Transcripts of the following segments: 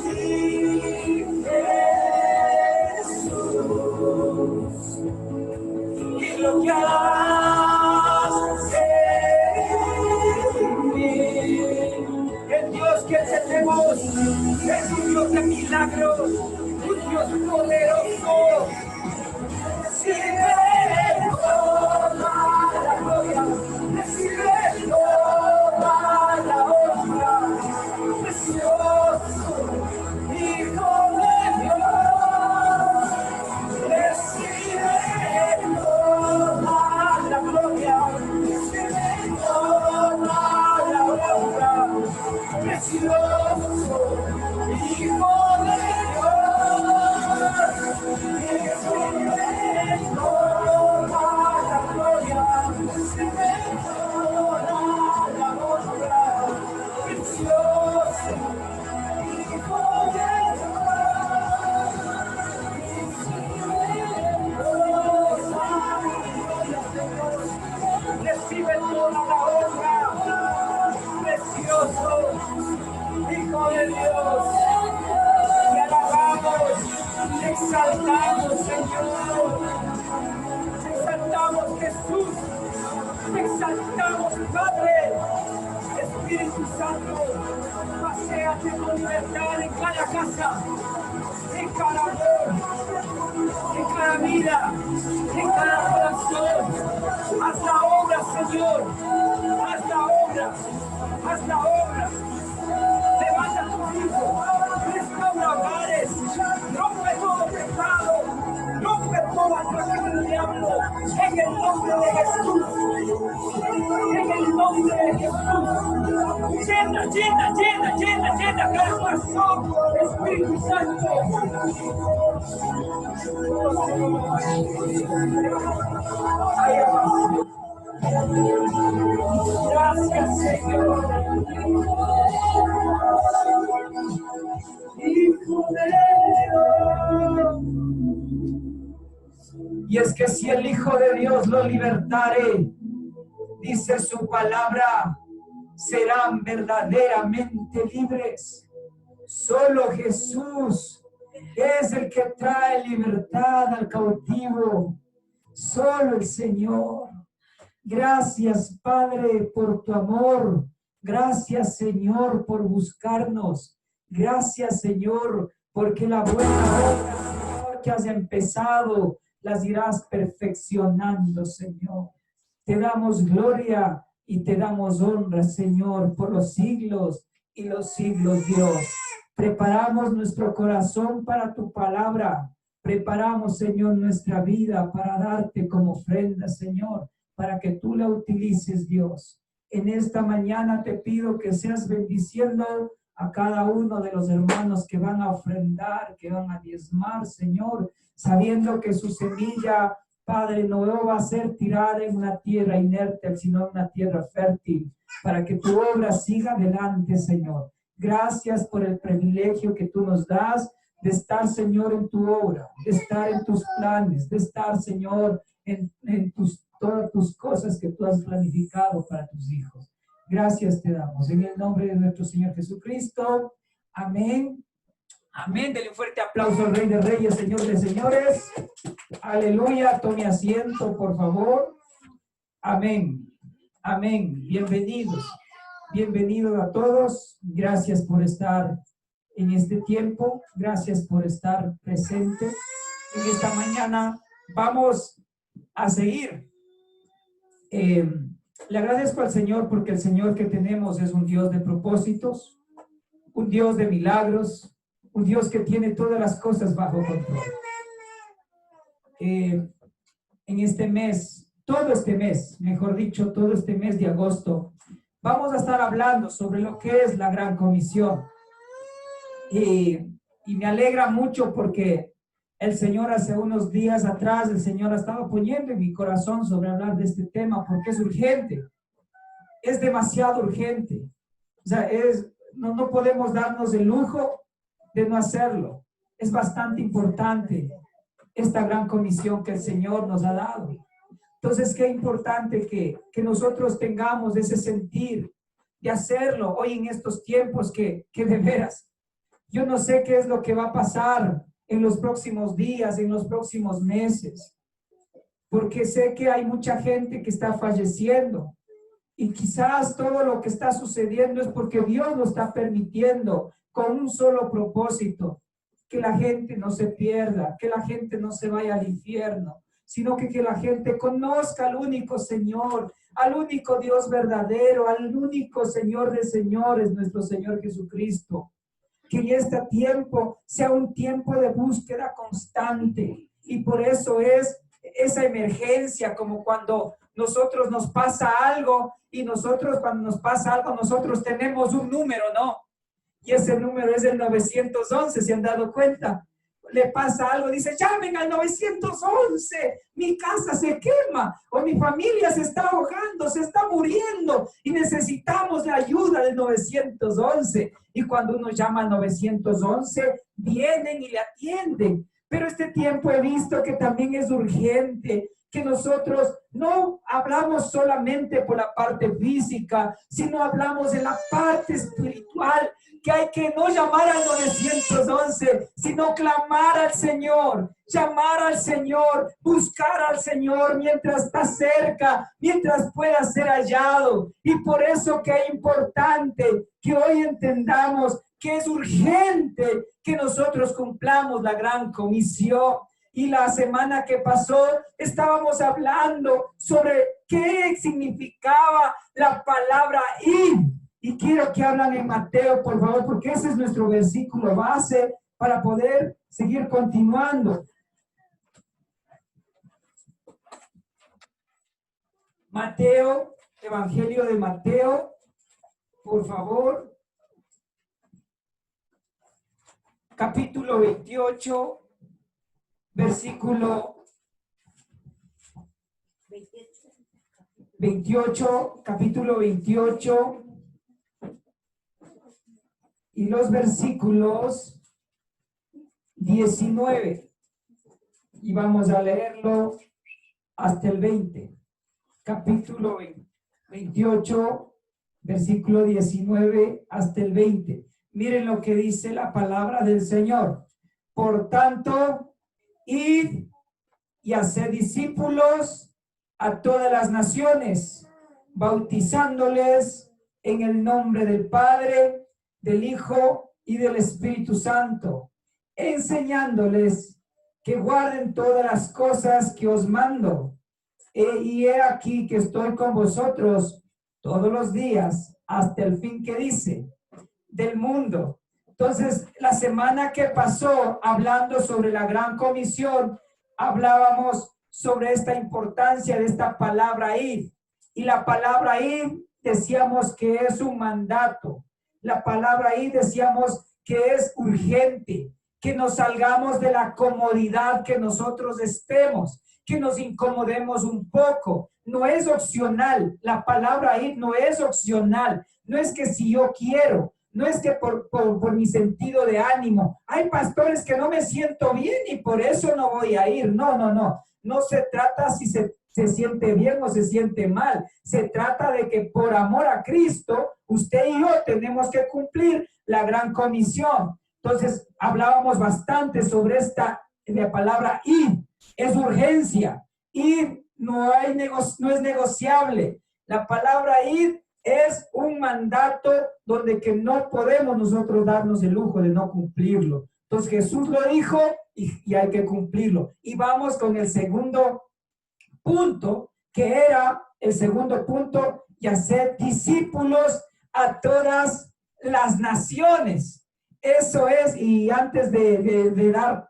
Sí, Jesús, y lo que harás en mí. El Dios que tenemos es un Dios de milagros, un Dios poderoso. Recibe toda la gloria, recibe toda la honra, precioso Hijo de Dios. Recibe toda la gloria, recibe toda la honra, precioso Hijo de Dios. Recibe toda la gloria, recibe toda la honra, precioso Hijo de recibe toda la honra, precioso Hijo de Dios. Te alabamos, te exaltamos, Señor. Te exaltamos, Jesús. Te exaltamos, Padre. Espíritu Santo, paséate con libertad en cada casa, en cada amor, en cada vida, en cada corazón. Haz la obra, Señor. Haz la obra. Haz la obra. Levanta tu hijo. Restaura hogares. Rompe todo pecado. Rompe toda atracción del diablo. En el nombre de Jesús. En el nombre de Jesús. Llena, llena, llena, llena, llena cada corazón. Espíritu Santo. Gracias, Señor. Hijo de Dios. Y es que si el Hijo de Dios lo libertare, dice su palabra, serán verdaderamente libres. Solo Jesús es el que trae libertad al cautivo. Solo el Señor. Gracias, Padre, por tu amor. Gracias, Señor, por buscarnos. Gracias, Señor, porque la buena obra, Señor, que has empezado, las irás perfeccionando, Señor. Te damos gloria y te damos honra, Señor, por los siglos y los siglos, Dios. Preparamos nuestro corazón para tu palabra. Preparamos, Señor, nuestra vida para darte como ofrenda, Señor, para que tú la utilices, Dios. En esta mañana te pido que seas bendiciendo a cada uno de los hermanos que van a ofrendar, que van a diezmar, Señor, sabiendo que su semilla, Padre, no va a ser tirada en una tierra inerte, sino en una tierra fértil, para que tu obra siga adelante, Señor. Gracias por el privilegio que tú nos das de estar, Señor, en tu obra, de estar en tus planes, de estar, Señor, en todas tus cosas que tú has planificado para tus hijos. Gracias te damos. En el nombre de nuestro Señor Jesucristo. Amén. Amén. Denle un fuerte aplauso al Rey de Reyes, Señor de Señores. Aleluya. Tome asiento, por favor. Amén. Amén. Bienvenidos. Bienvenidos a todos. Gracias por estar en este tiempo. Gracias por estar presente. En esta mañana vamos a seguir. Le agradezco al Señor porque el Señor que tenemos es un Dios de propósitos, un Dios de milagros, un Dios que tiene todas las cosas bajo control. En este mes, todo este mes, mejor dicho, todo este mes de agosto, vamos a estar hablando sobre lo que es la Gran Comisión. Y me alegra mucho porque el Señor hace unos días atrás, el Señor ha estado poniendo en mi corazón sobre hablar de este tema porque es urgente, es demasiado urgente. O sea, no podemos darnos el lujo de no hacerlo. Es bastante importante esta gran comisión que el Señor nos ha dado. Entonces, qué importante que nosotros tengamos ese sentir de hacerlo hoy en estos tiempos que de veras Yo no sé qué es lo que va a pasar en los próximos días, en los próximos meses, porque sé que hay mucha gente que está falleciendo y quizás todo lo que está sucediendo es porque Dios lo está permitiendo con un solo propósito, que la gente no se pierda, que la gente no se vaya al infierno, sino que la gente conozca al único Señor, al único Dios verdadero, al único Señor de señores, nuestro Señor Jesucristo. Que en este tiempo sea un tiempo de búsqueda constante, y por eso es esa emergencia, como cuando nosotros nos pasa algo, y nosotros cuando nos pasa algo, nosotros tenemos un número, ¿no? Y ese número es el 911, ¿se han dado cuenta? Le pasa algo, dice, llamen al 911, mi casa se quema, o mi familia se está ahogando, se está muriendo, y necesitamos la ayuda del 911. Y cuando uno llama al 911, vienen y le atienden. Pero este tiempo he visto que también es urgente, que nosotros no hablamos solamente por la parte física, sino hablamos de la parte espiritual, que hay que no llamar al 911, sino clamar al Señor, llamar al Señor, buscar al Señor mientras está cerca, mientras pueda ser hallado. Y por eso que es importante que hoy entendamos que es urgente que nosotros cumplamos la gran comisión. Y la semana que pasó estábamos hablando sobre qué significaba la palabra ir. Y quiero que hablan en Mateo, por favor, porque ese es nuestro versículo base para poder seguir continuando. Mateo, Evangelio de Mateo, por favor. Capítulo 28, versículo 28, capítulo 28. Y los versículos 19, y vamos a leerlo hasta el 20. Capítulo 28, versículo 19 hasta el 20. Miren lo que dice la palabra del Señor. Por tanto, id y haced discípulos a todas las naciones, bautizándoles en el nombre del Padre, del Hijo y del Espíritu Santo, enseñándoles que guarden todas las cosas que os mando. Y he aquí que estoy con vosotros todos los días hasta el fin, que dice, del mundo. Entonces, la semana que pasó, hablando sobre la gran comisión, hablábamos sobre esta importancia de esta palabra ir. Y la palabra ir, decíamos que es un mandato. La palabra ahí decíamos que es urgente, que nos salgamos de la comodidad que nosotros estemos, que nos incomodemos un poco. No es opcional, la palabra ahí no es opcional, no es que si yo quiero, no es que por mi sentido de ánimo. Hay pastores que no me siento bien y por eso no voy a ir. No se trata si se siente bien o se siente mal. Se trata de que por amor a Cristo, usted y yo tenemos que cumplir la gran comisión. Entonces, hablábamos bastante sobre la palabra ir. Es urgencia. Ir no es negociable. La palabra ir es un mandato donde que no podemos nosotros darnos el lujo de no cumplirlo. Entonces, Jesús lo dijo y hay que cumplirlo. Y vamos con el segundo punto, que era el segundo punto, y hacer discípulos a todas las naciones. Eso es, y antes de dar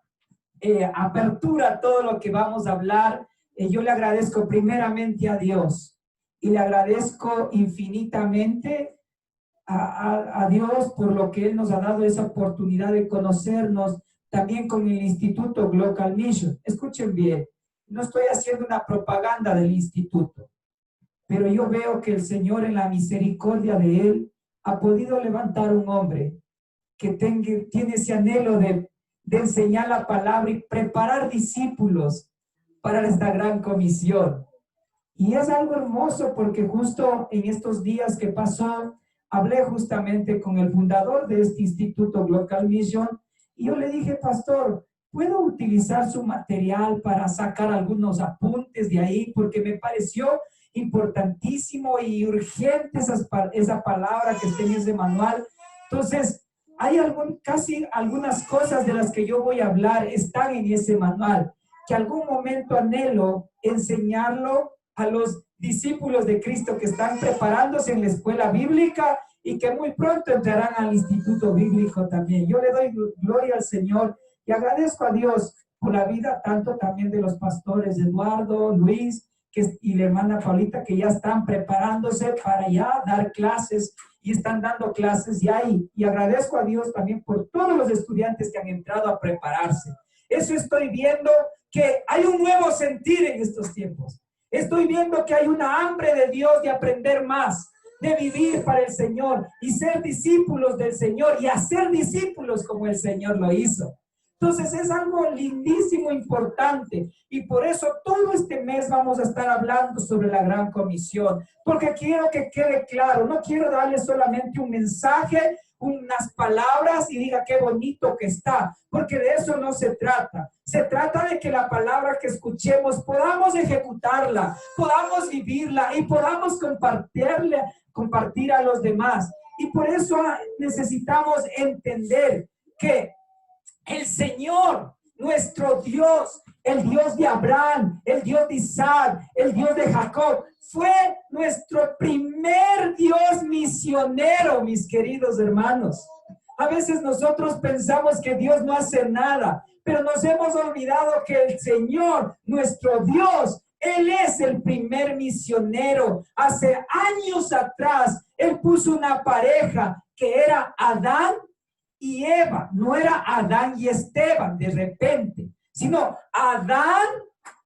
apertura a todo lo que vamos a hablar, yo le agradezco primeramente a Dios, y le agradezco infinitamente a Dios por lo que Él nos ha dado esa oportunidad de conocernos también con el Instituto Global Mission. Escuchen bien. No estoy haciendo una propaganda del instituto, pero yo veo que el Señor, en la misericordia de Él, ha podido levantar un hombre que tiene ese anhelo de enseñar la palabra y preparar discípulos para esta gran comisión. Y es algo hermoso porque justo en estos días que pasó, hablé justamente con el fundador de este Instituto Global Mission y yo le dije, pastor, ¿puedo utilizar su material para sacar algunos apuntes de ahí? Porque me pareció importantísimo y urgente esa palabra que está en ese manual. Entonces, hay casi algunas cosas de las que yo voy a hablar están en ese manual, que algún momento anhelo enseñarlo a los discípulos de Cristo que están preparándose en la escuela bíblica y que muy pronto entrarán al instituto bíblico también. Yo le doy gloria al Señor y agradezco a Dios por la vida tanto también de los pastores Eduardo, Luis y la hermana Paulita, que ya están preparándose para ya dar clases y están dando clases ya ahí. Y agradezco a Dios también por todos los estudiantes que han entrado a prepararse. Eso estoy viendo, que hay un nuevo sentir en estos tiempos. Estoy viendo que hay una hambre de Dios de aprender más, de vivir para el Señor y ser discípulos del Señor y hacer discípulos como el Señor lo hizo. Entonces es algo lindísimo, importante, y por eso todo este mes vamos a estar hablando sobre la Gran Comisión, porque quiero que quede claro, no quiero darle solamente un mensaje, unas palabras y diga qué bonito que está, porque de eso no se trata. Se trata de que la palabra que escuchemos podamos ejecutarla, podamos vivirla y podamos compartir a los demás. Y por eso necesitamos entender que el Señor, nuestro Dios, el Dios de Abraham, el Dios de Isaac, el Dios de Jacob, fue nuestro primer Dios misionero, mis queridos hermanos. A veces nosotros pensamos que Dios no hace nada, pero nos hemos olvidado que el Señor, nuestro Dios, Él es el primer misionero. Hace años atrás, Él puso una pareja que era Adán y Eva. No era Adán y Esteban de repente, sino Adán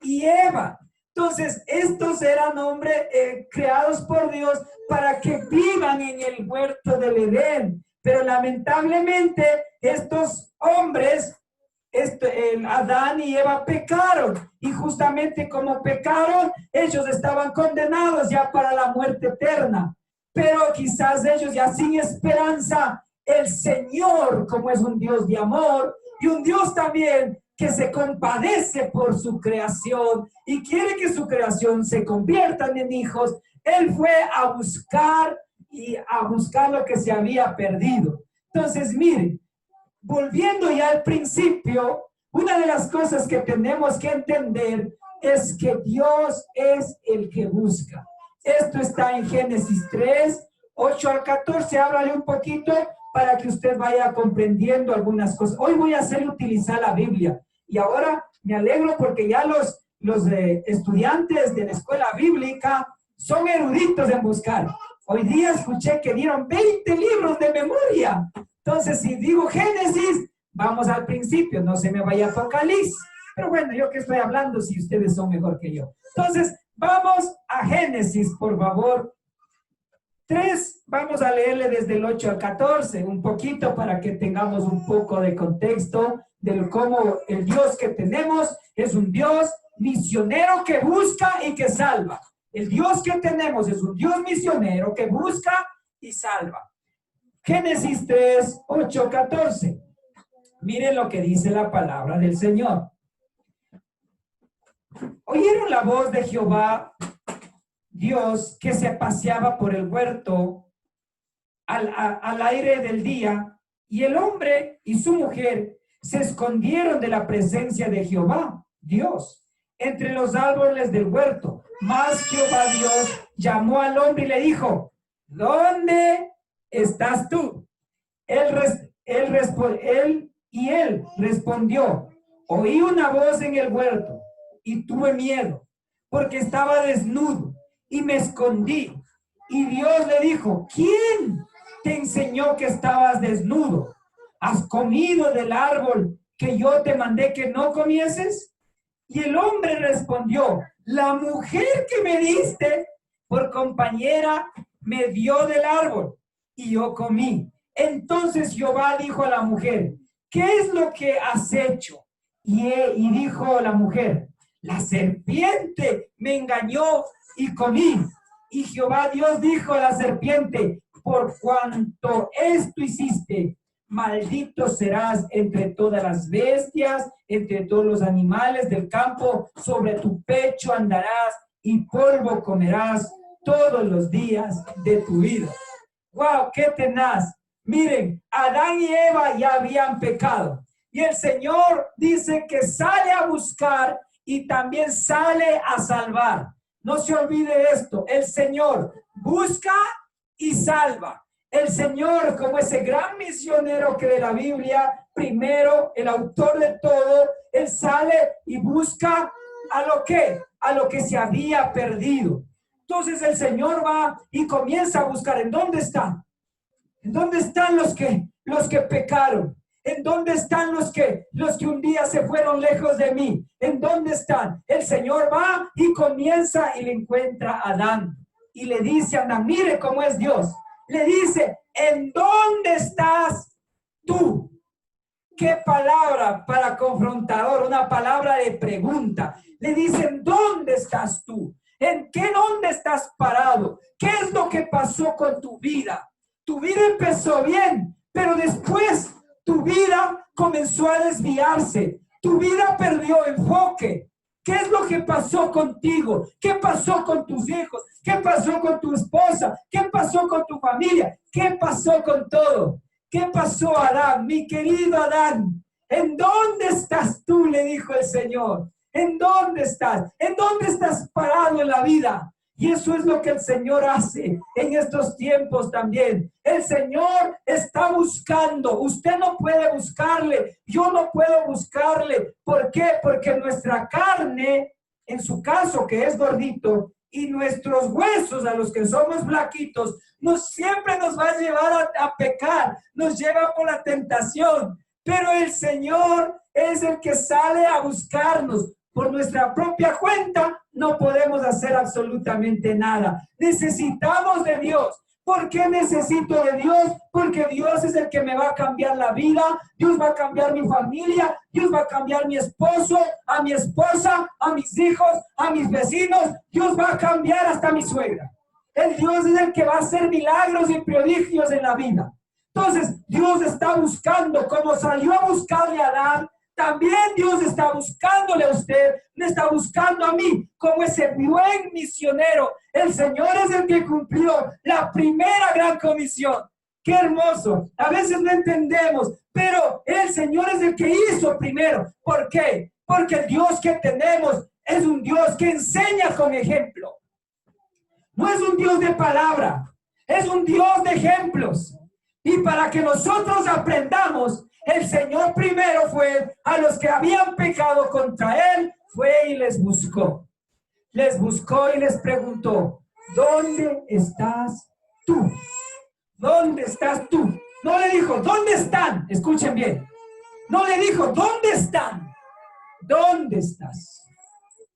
y Eva. Entonces, estos eran hombres creados por Dios para que vivan en el huerto del Edén. Pero lamentablemente, estos hombres, Adán y Eva pecaron. Y justamente como pecaron, ellos estaban condenados ya para la muerte eterna. Pero quizás ellos ya sin esperanza, el Señor, como es un Dios de amor y un Dios también que se compadece por su creación y quiere que su creación se conviertan en hijos, Él fue a buscar lo que se había perdido. Entonces, miren, volviendo ya al principio, una de las cosas que tenemos que entender es que Dios es el que busca. Esto está en Génesis 3, 8 al 14. Háblale un poquito para que usted vaya comprendiendo algunas cosas. Hoy voy a hacer utilizar la Biblia. Y ahora me alegro porque ya los estudiantes de la escuela bíblica son eruditos en buscar. Hoy día escuché que dieron 20 libros de memoria. Entonces, si digo Génesis, vamos al principio, no se me vaya Apocalipsis. Pero bueno, yo que estoy hablando si ustedes son mejor que yo. Entonces, vamos a Génesis, por favor. 3, vamos a leerle desde el 8 al 14, un poquito para que tengamos un poco de contexto de cómo el Dios que tenemos es un Dios misionero que busca y que salva. El Dios que tenemos es un Dios misionero que busca y salva. Génesis 3, 8, 14. Miren lo que dice la palabra del Señor. Oyeron la voz de Jehová, Dios, que se paseaba por el huerto al aire del día, y el hombre y su mujer se escondieron de la presencia de Jehová, Dios, entre los árboles del huerto. Mas Jehová Dios llamó al hombre y le dijo, ¿dónde estás tú? Él respondió, oí una voz en el huerto y tuve miedo, porque estaba desnudo y me escondí. Y Dios le dijo, ¿quién te enseñó que estabas desnudo? ¿Has comido del árbol que yo te mandé que no comieses? Y el hombre respondió, la mujer que me diste por compañera me dio del árbol y yo comí. Entonces Jehová dijo a la mujer, ¿qué es lo que has hecho? Y dijo la mujer, la serpiente me engañó y comí. Y Jehová Dios dijo a la serpiente, por cuanto esto hiciste, maldito serás entre todas las bestias, entre todos los animales del campo, sobre tu pecho andarás y polvo comerás todos los días de tu vida. ¡Wow! ¡Qué tenaz! Miren, Adán y Eva ya habían pecado. Y el Señor dice que sale a buscar y también sale a salvar. No se olvide esto. El Señor busca y salva. El Señor, como ese gran misionero que de la Biblia, primero, el autor de todo, Él sale y busca a lo que se había perdido. Entonces el Señor va y comienza a buscar. ¿En dónde están? ¿En dónde están los que pecaron? ¿En dónde están los que un día se fueron lejos de mí? ¿En dónde están? El Señor va y comienza y le encuentra a Adán. Y le dice a Adán, mire cómo es Dios. Le dice, ¿en dónde estás tú? ¿Qué palabra para confrontador? Una palabra de pregunta. Le dicen, ¿dónde estás tú? ¿En qué dónde estás parado? ¿Qué es lo que pasó con tu vida? Tu vida empezó bien, pero después tu vida comenzó a desviarse. Tu vida perdió enfoque. ¿Qué es lo que pasó contigo? ¿Qué pasó con tus hijos? ¿Qué pasó con tu esposa? ¿Qué pasó con tu familia? ¿Qué pasó con todo? ¿Qué pasó, Adán? Mi querido Adán, ¿en dónde estás tú? Le dijo el Señor. ¿En dónde estás? ¿En dónde estás parado en la vida? Y eso es lo que el Señor hace en estos tiempos también. El Señor está buscando. Usted no puede buscarle. Yo no puedo buscarle. ¿Por qué? Porque nuestra carne, en su caso que es gordito, y nuestros huesos, a los que somos flaquitos, siempre nos va a llevar a pecar. Nos lleva por la tentación. Pero el Señor es el que sale a buscarnos. Por nuestra propia cuenta no podemos hacer absolutamente nada. Necesitamos de Dios. ¿Por qué necesito de Dios? Porque Dios es el que me va a cambiar la vida. Dios va a cambiar mi familia. Dios va a cambiar mi esposo, a mi esposa, a mis hijos, a mis vecinos. Dios va a cambiar hasta mi suegra. El Dios es el que va a hacer milagros y prodigios en la vida. Entonces, Dios está buscando, como salió a buscarle a Adán, también Dios está buscándole a usted, me está buscando a mí, como ese buen misionero. El Señor es el que cumplió la primera gran comisión. ¡Qué hermoso! A veces no entendemos, pero el Señor es el que hizo primero. ¿Por qué? Porque el Dios que tenemos es un Dios que enseña con ejemplo. No es un Dios de palabra, es un Dios de ejemplos. Y para que nosotros aprendamos, el Señor primero fue a los que habían pecado contra Él, fue y les buscó. Les buscó y les preguntó, ¿dónde estás tú? ¿Dónde estás tú? No le dijo, ¿dónde están? Escuchen bien. No le dijo, ¿dónde están? ¿Dónde estás?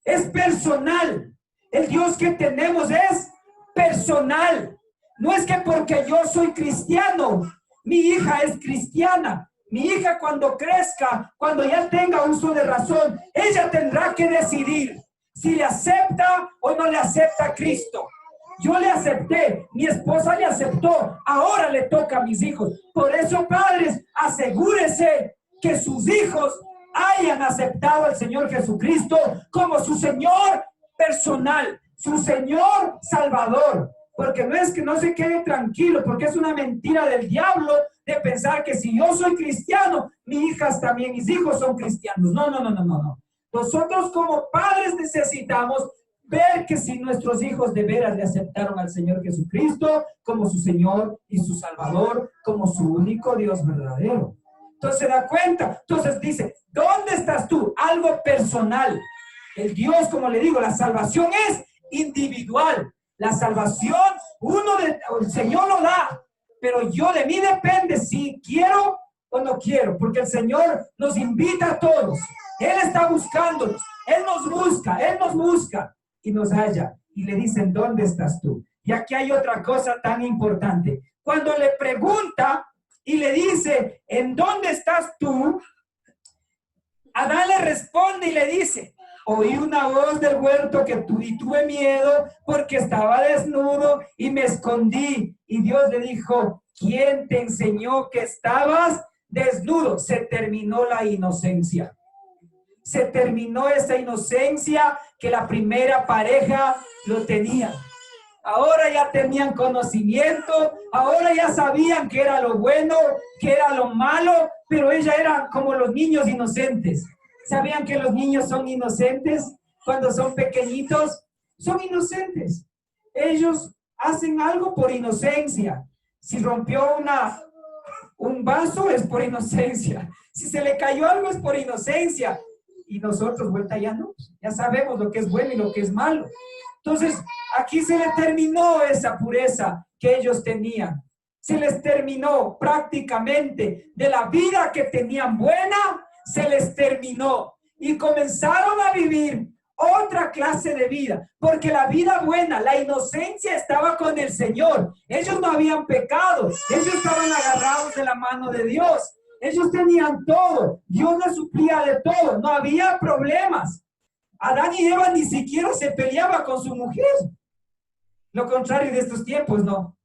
Es personal. El Dios que tenemos es personal. No es que porque yo soy cristiano, mi hija es cristiana. Mi hija cuando crezca, cuando ya tenga uso de razón, ella tendrá que decidir si le acepta o no le acepta a Cristo. Yo le acepté, mi esposa le aceptó, ahora le toca a mis hijos. Por eso, padres, asegúrese que sus hijos hayan aceptado al Señor Jesucristo como su Señor personal, su Señor Salvador. Porque no es que no se quede tranquilo, porque es una mentira del diablo de pensar que si yo soy cristiano, mis hijas también, mis hijos son cristianos. No. Nosotros como padres necesitamos ver que si nuestros hijos de veras le aceptaron al Señor Jesucristo como su Señor y su Salvador, como su único Dios verdadero. Entonces se da cuenta, entonces dice, ¿dónde estás tú? Algo personal. El Dios, como le digo, la salvación es individual. La salvación, el Señor lo da, pero yo de mí depende si quiero o no quiero, porque el Señor nos invita a todos. Él está buscándonos, Él nos busca y nos halla. Y le dicen, ¿dónde estás tú? Y aquí hay otra cosa tan importante. Cuando le pregunta y le dice, ¿en dónde estás tú? Adán le responde y le dice, oí una voz del huerto y tuve miedo porque estaba desnudo y me escondí. Y Dios le dijo, ¿quién te enseñó que estabas desnudo? Se terminó la inocencia. Se terminó esa inocencia que la primera pareja lo tenía. Ahora ya tenían conocimiento, ahora ya sabían qué era lo bueno, qué era lo malo, pero ella era como los niños inocentes. ¿Sabían que los niños son inocentes? Cuando son pequeñitos, son inocentes. Ellos hacen algo por inocencia. Si rompió un vaso es por inocencia. Si se le cayó algo es por inocencia. Y nosotros, vuelta ya no, ya sabemos lo que es bueno y lo que es malo. Entonces, aquí se les terminó esa pureza que ellos tenían. Se les terminó prácticamente de la vida que tenían buena, se les terminó. Y comenzaron a vivir otra clase de vida, porque la vida buena, la inocencia estaba con el Señor. Ellos no habían pecado, ellos estaban agarrados de la mano de Dios. Ellos tenían todo, Dios les suplía de todo, no había problemas. Adán y Eva ni siquiera se peleaba con su mujer. Lo contrario de estos tiempos, no.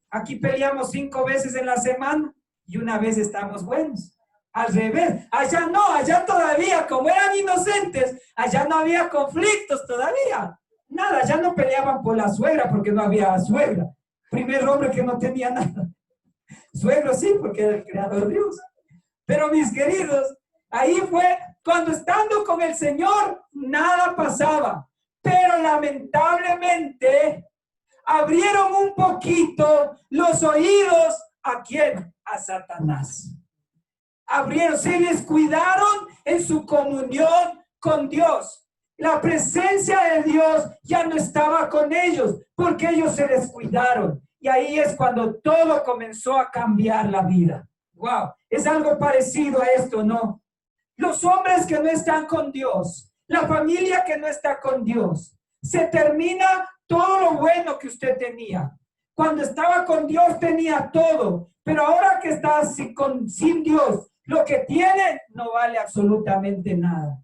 Aquí peleamos 5 veces en la semana y una vez estamos buenos. Al revés, allá no, allá todavía, como eran inocentes, allá no había conflictos todavía. Nada, ya no peleaban por la suegra porque no había suegra. Primer hombre que no tenía nada. Suegro sí, porque era el creador Dios. Pero mis queridos, ahí fue cuando estando con el Señor, nada pasaba. Pero lamentablemente abrieron un poquito los oídos. ¿A quién? A Satanás. Se descuidaron en su comunión con Dios. La presencia de Dios ya no estaba con ellos porque ellos se descuidaron. Y ahí es cuando todo comenzó a cambiar la vida. Wow, es algo parecido a esto, ¿no? Los hombres que no están con Dios, la familia que no está con Dios, se termina todo lo bueno que usted tenía. Cuando estaba con Dios tenía todo, pero ahora que está sin Dios, lo que tiene no vale absolutamente nada.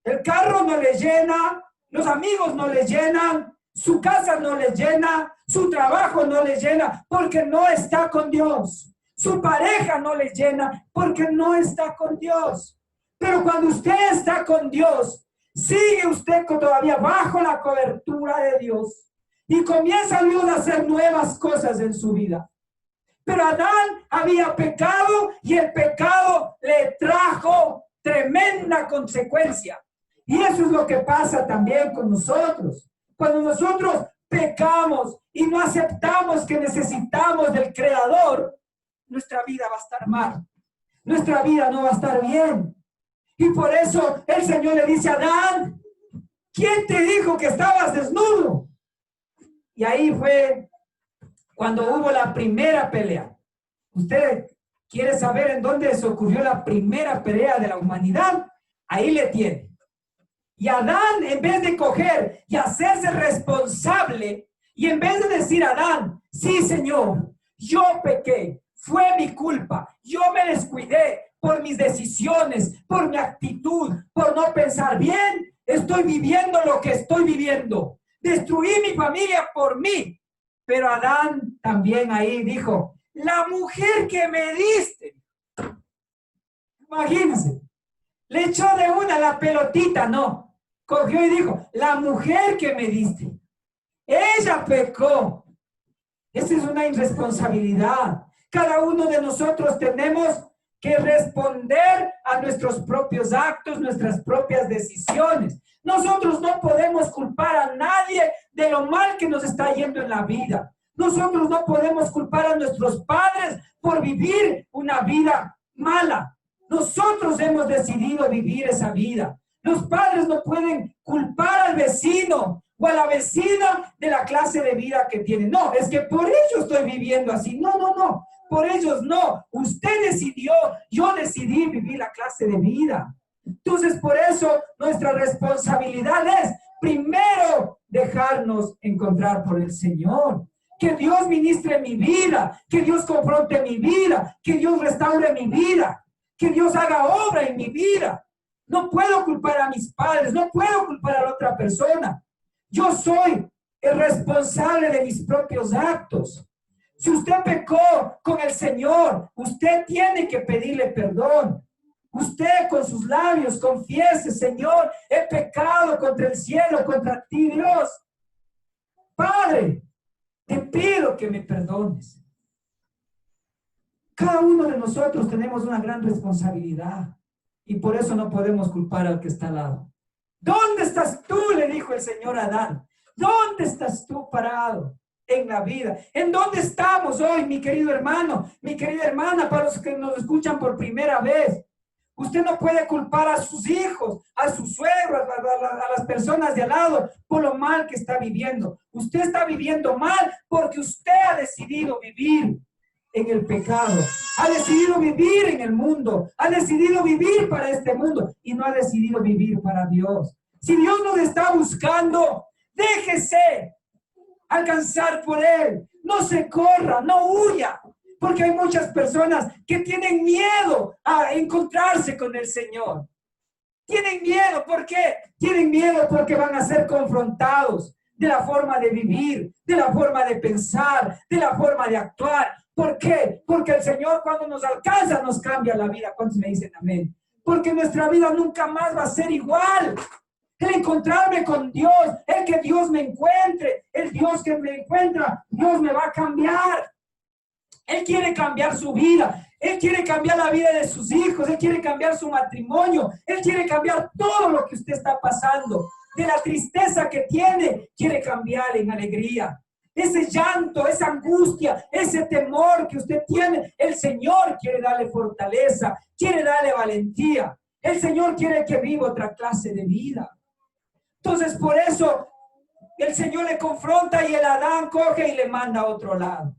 El carro no le llena, los amigos no le llenan, su casa no le llena, su trabajo no le llena porque no está con Dios. Su pareja no le llena porque no está con Dios. Pero cuando usted está con Dios, sigue usted todavía bajo la cobertura de Dios y comienza Dios a hacer nuevas cosas en su vida. Pero Adán había pecado y el pecado le trajo tremenda consecuencia. Y eso es lo que pasa también con nosotros. Cuando nosotros pecamos y no aceptamos que necesitamos del Creador, nuestra vida va a estar mal. Nuestra vida no va a estar bien. Y por eso el Señor le dice a Adán, ¿quién te dijo que estabas desnudo? Y ahí fue cuando hubo la primera pelea. ¿Usted quiere saber en dónde se ocurrió la primera pelea de la humanidad? Ahí le tiene. Y Adán, en vez de coger y hacerse responsable, y en vez de decir a Adán, sí, Señor, yo pequé, fue mi culpa, yo me descuidé por mis decisiones, por mi actitud, por no pensar bien, estoy viviendo lo que estoy viviendo. Destruí mi familia por mí. Pero Adán también ahí dijo, la mujer que me diste. Imagínense, le echó de una la pelotita, no. Cogió y dijo, la mujer que me diste. Ella pecó. Esa es una irresponsabilidad. Cada uno de nosotros tenemos que responder a nuestros propios actos, nuestras propias decisiones. Nosotros no podemos culpar a nadie de lo mal que nos está yendo en la vida. Nosotros no podemos culpar a nuestros padres por vivir una vida mala. Nosotros hemos decidido vivir esa vida. Los padres no pueden culpar al vecino o a la vecina de la clase de vida que tienen. No, es que por ellos estoy viviendo así. No, no, no. Por ellos no. Usted decidió, yo decidí vivir la clase de vida. Entonces, por eso nuestra responsabilidad es primero dejarnos encontrar por el Señor. Que Dios ministre mi vida, que Dios confronte mi vida, que Dios restaure mi vida, que Dios haga obra en mi vida. No puedo culpar a mis padres, no puedo culpar a la otra persona. Yo soy el responsable de mis propios actos. Si usted pecó con el Señor, usted tiene que pedirle perdón. Usted con sus labios confiese: Señor, he pecado contra el cielo, contra ti, Dios. Padre, te pido que me perdones. Cada uno de nosotros tenemos una gran responsabilidad y por eso no podemos culpar al que está al lado. ¿Dónde estás tú?, le dijo el Señor a Adán. ¿Dónde estás tú parado en la vida? ¿En dónde estamos hoy, mi querido hermano, mi querida hermana, para los que nos escuchan por primera vez? Usted no puede culpar a sus hijos, a sus suegros, a las personas de al lado por lo mal que está viviendo. Usted está viviendo mal porque usted ha decidido vivir en el pecado, ha decidido vivir en el mundo, ha decidido vivir para este mundo y no ha decidido vivir para Dios. Si Dios nos está buscando, déjese alcanzar por Él. No se corra, no huya, porque hay muchas personas que tienen miedo a encontrarse con el Señor. Tienen miedo, ¿por qué? Tienen miedo porque van a ser confrontados de la forma de vivir, de la forma de pensar, de la forma de actuar. ¿Por qué? Porque el Señor, cuando nos alcanza, nos cambia la vida. ¿Cuántos me dicen amén? Porque nuestra vida nunca más va a ser igual. El encontrarme con Dios, el que Dios me encuentre, el Dios que me encuentra, Dios me va a cambiar. Él quiere cambiar su vida, Él quiere cambiar la vida de sus hijos, Él quiere cambiar su matrimonio, Él quiere cambiar todo lo que usted está pasando. De la tristeza que tiene, quiere cambiar en alegría. Ese llanto, esa angustia, ese temor que usted tiene, el Señor quiere darle fortaleza, quiere darle valentía. El Señor quiere que viva otra clase de vida. Entonces, por eso, el Señor le confronta y el Adán coge y le manda a otro lado.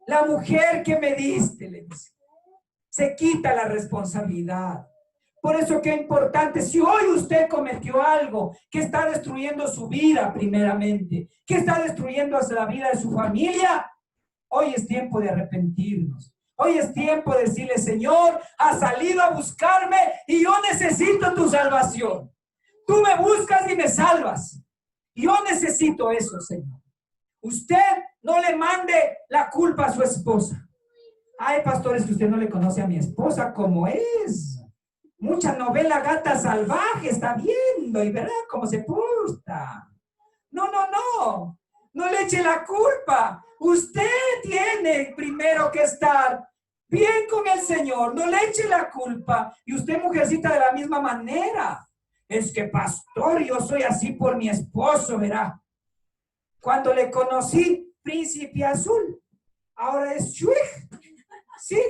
La mujer que me diste, le dice, se quita la responsabilidad. Por eso que es importante, si hoy usted cometió algo que está destruyendo su vida primeramente, que está destruyendo la vida de su familia, hoy es tiempo de arrepentirnos. Hoy es tiempo de decirle: Señor, has salido a buscarme y yo necesito tu salvación. Tú me buscas y me salvas. Yo necesito eso, Señor. Usted no le mande la culpa a su esposa. Ay, pastores, que usted no le conoce a mi esposa como es. Mucha novela Gata Salvaje está viendo y verá cómo se porta. No, no, no. No le eche la culpa. Usted tiene primero que estar bien con el Señor. No le eche la culpa. Y usted, mujercita, de la misma manera. Es que, pastor, yo soy así por mi esposo, verá. Cuando le conocí, príncipe azul. Ahora es Shuig. Sí,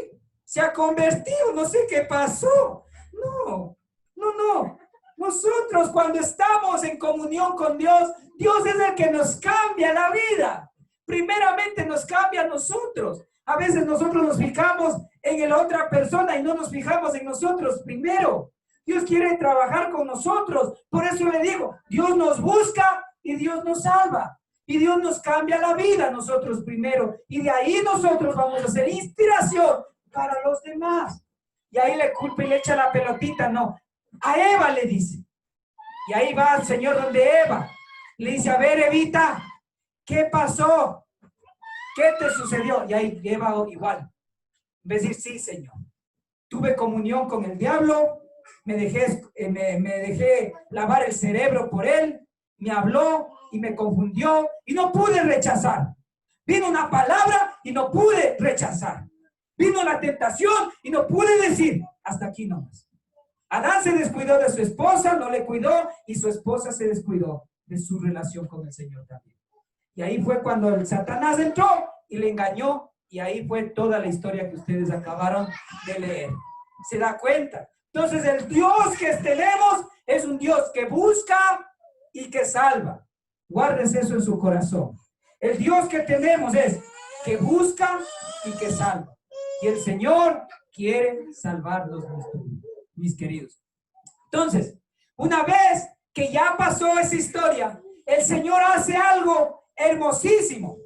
se ha convertido. No sé qué pasó. No, no, no. Nosotros cuando estamos en comunión con Dios, Dios es el que nos cambia la vida. Primeramente nos cambia a nosotros. A veces nosotros nos fijamos en la otra persona y no nos fijamos en nosotros primero. Dios quiere trabajar con nosotros. Por eso le digo, Dios nos busca y Dios nos salva. Y Dios nos cambia la vida a nosotros primero. Y de ahí nosotros vamos a ser inspiración para los demás. Y ahí le culpa y le echa la pelotita, no. A Eva le dice. Y ahí va el Señor donde Eva. Le dice: a ver, Evita, ¿qué pasó? ¿Qué te sucedió? Y ahí Eva igual. En vez de decir: sí, Señor. Tuve comunión con el diablo, me dejé lavar el cerebro por él, me habló y me confundió y no pude rechazar. Vino una palabra y no pude rechazar. Vino la tentación y no pude decir: hasta aquí nomás. Adán se descuidó de su esposa, no le cuidó, y su esposa se descuidó de su relación con el Señor también. Y ahí fue cuando el Satanás entró y le engañó, y ahí fue toda la historia que ustedes acabaron de leer. ¿Se da cuenta? Entonces el Dios que tenemos es un Dios que busca y que salva. Guárdense eso en su corazón. El Dios que tenemos es que busca y que salva. Y el Señor quiere salvarlos, mis queridos. Entonces, una vez que ya pasó esa historia, el Señor hace algo hermosísimo.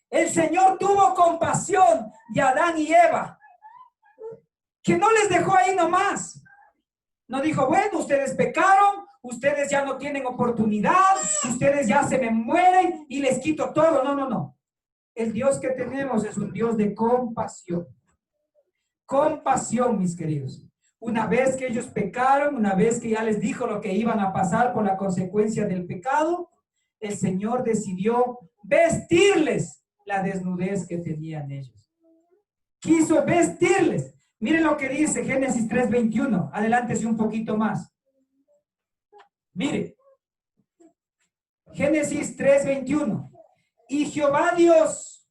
El Señor tuvo compasión de Adán y Eva, que no les dejó ahí nomás. No dijo, bueno, ustedes pecaron, ustedes ya no tienen oportunidad, ustedes ya se me mueren y les quito todo. No, no, no. El Dios que tenemos es un Dios de compasión. Compasión, mis queridos. Una vez que ellos pecaron, una vez que ya les dijo lo que iban a pasar por la consecuencia del pecado, el Señor decidió vestirles la desnudez que tenían ellos. Quiso vestirles. Miren lo que dice Génesis 3:21. Adelántese un poquito más. Mire. Génesis 3:21. Y Jehová Dios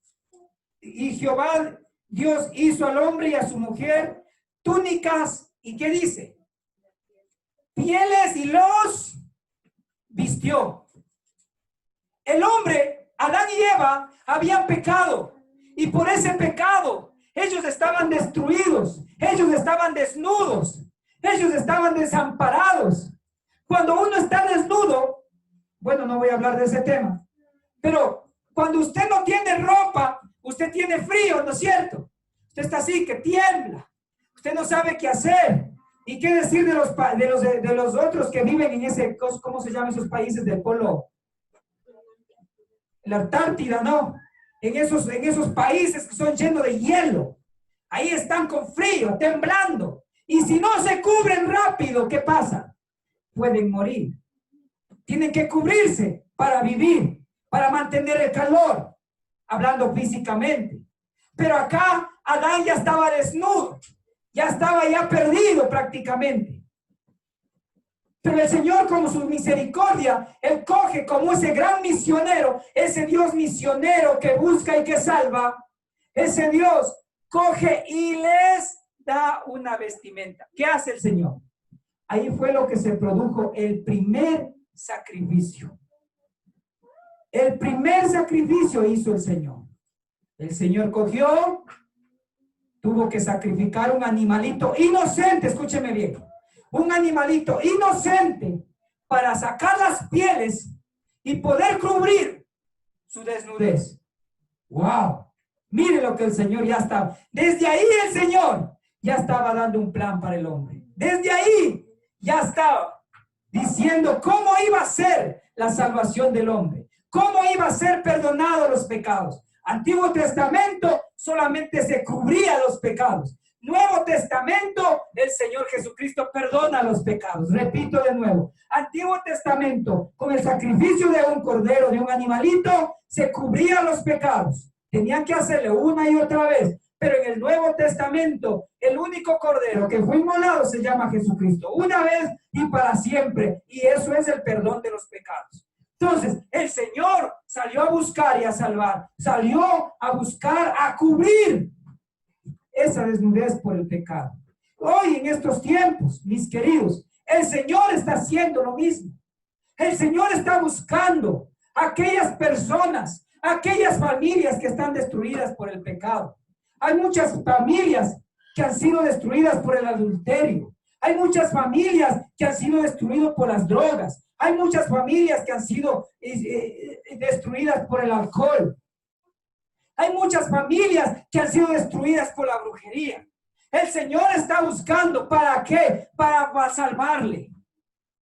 hizo al hombre y a su mujer túnicas. ¿Y qué dice? Pieles, y los vistió. El hombre, Adán y Eva, habían pecado. Y por ese pecado, ellos estaban destruidos. Ellos estaban desnudos. Ellos estaban desamparados. Cuando uno está desnudo, bueno, no voy a hablar de ese tema, pero cuando usted no tiene ropa, usted tiene frío, ¿no es cierto? Usted está así, que tiembla. Usted no sabe qué hacer. ¿Y qué decir de los otros que viven en ese, ¿cómo se llaman esos países del polo? La Antártida, ¿no? En esos países que son llenos de hielo. Ahí están con frío, temblando. Y si no se cubren rápido, ¿qué pasa? Pueden morir. Tienen que cubrirse para vivir, para mantener el calor, hablando físicamente. Pero acá Adán ya estaba desnudo, ya estaba ya perdido prácticamente. Pero el Señor, con su misericordia, Él coge como ese gran misionero, ese Dios misionero que busca y que salva, ese Dios coge y les da una vestimenta. ¿Qué hace el Señor? Ahí fue lo que se produjo, el primer sacrificio. El primer sacrificio hizo el Señor. El Señor cogió, tuvo que sacrificar un animalito inocente, escúcheme bien, un animalito inocente para sacar las pieles y poder cubrir su desnudez. ¡Wow! Mire lo que el Señor ya estaba. Desde ahí el Señor ya estaba dando un plan para el hombre. Desde ahí ya estaba diciendo cómo iba a ser la salvación del hombre, cómo iba a ser perdonado los pecados. Antiguo Testamento solamente se cubría los pecados. Nuevo Testamento, el Señor Jesucristo perdona los pecados. Repito de nuevo, Antiguo Testamento, con el sacrificio de un cordero, de un animalito, se cubrían los pecados. Tenían que hacerle una y otra vez. Pero en el Nuevo Testamento, el único cordero que fue inmolado se llama Jesucristo. Una vez y para siempre. Y eso es el perdón de los pecados. Entonces, el Señor salió a buscar y a salvar. Salió a buscar, a cubrir esa desnudez por el pecado. Hoy en estos tiempos, mis queridos, el Señor está haciendo lo mismo. El Señor está buscando a aquellas personas, a aquellas familias que están destruidas por el pecado. Hay muchas familias que han sido destruidas por el adulterio. Hay muchas familias que han sido destruidas por las drogas. Hay muchas familias que han sido destruidas por el alcohol. Hay muchas familias que han sido destruidas por la brujería. El Señor está buscando, ¿para qué? Para salvarle,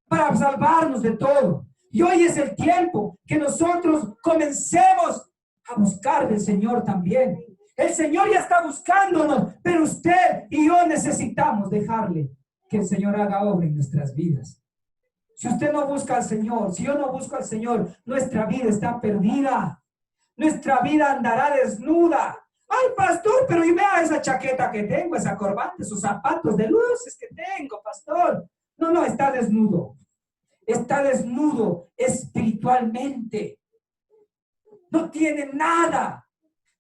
para salvarnos de todo. Y hoy es el tiempo que nosotros comencemos a buscar del Señor también. El Señor ya está buscándonos, pero usted y yo necesitamos dejarle que el Señor haga obra en nuestras vidas. Si usted no busca al Señor, si yo no busco al Señor, nuestra vida está perdida. Nuestra vida andará desnuda. Ay, pastor, pero y vea esa chaqueta que tengo, esa corbata, esos zapatos de luces que tengo, pastor. No, está desnudo. Está desnudo espiritualmente. No tiene nada.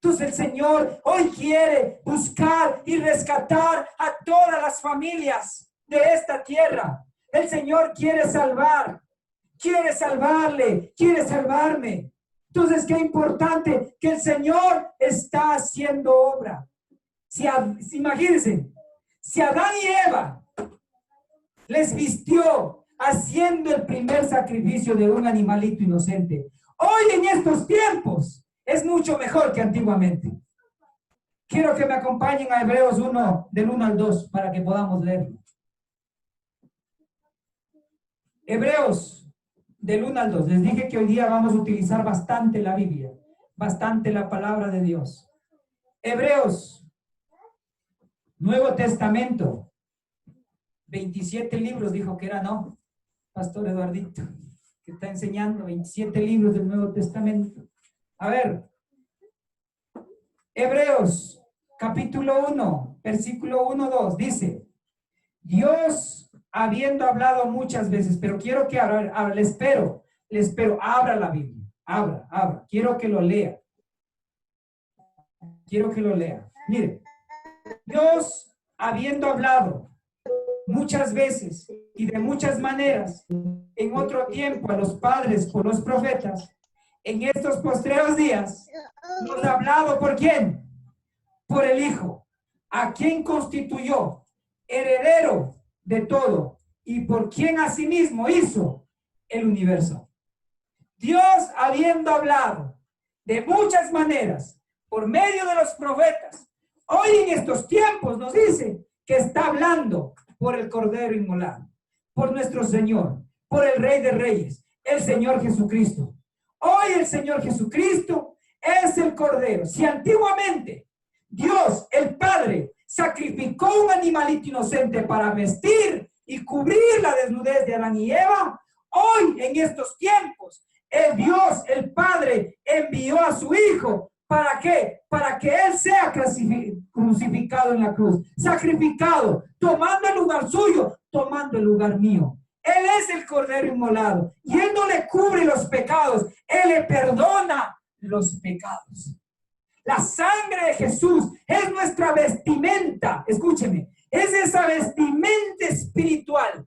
Entonces el Señor hoy quiere buscar y rescatar a todas las familias de esta tierra. El Señor quiere salvar, quiere salvarle, quiere salvarme. Entonces, qué importante que el Señor está haciendo obra. Imagínense, si Adán y Eva les vistió haciendo el primer sacrificio de un animalito inocente, hoy en estos tiempos es mucho mejor que antiguamente. Quiero que me acompañen a Hebreos 1, del 1 al 2, para que podamos leerlo. Hebreos, del 1 al 2. Les dije que hoy día vamos a utilizar bastante la Biblia, bastante la palabra de Dios. Hebreos, Nuevo Testamento, 27 libros dijo que era, ¿no? Pastor Eduardito, que está enseñando 27 libros del Nuevo Testamento. A ver, Hebreos, capítulo 1, versículo 1, 2, dice: Dios, habiendo hablado muchas veces, pero quiero que ahora le espero, abra la Biblia, abra, quiero que lo lea. Mire, Dios, habiendo hablado muchas veces y de muchas maneras, en otro tiempo a los padres por los profetas, en estos postreros días, nos ha hablado ¿por quién? Por el Hijo, a quien constituyó heredero de todo y por quien asimismo hizo el universo. Dios, habiendo hablado de muchas maneras por medio de los profetas, hoy en estos tiempos nos dice que está hablando por el Cordero inmolado, por nuestro Señor, por el Rey de Reyes, el Señor Jesucristo. Hoy el Señor Jesucristo es el Cordero. Si antiguamente Dios, el Padre, sacrificó un animalito inocente para vestir y cubrir la desnudez de Adán y Eva, hoy en estos tiempos, el Dios, el Padre, envió a su Hijo. ¿Para qué? Para que Él sea crucificado en la cruz, sacrificado, tomando el lugar suyo, tomando el lugar mío. Él es el Cordero inmolado y Él no le cubre los pecados, Él le perdona los pecados. La sangre de Jesús es nuestra vestimenta, escúcheme, es esa vestimenta espiritual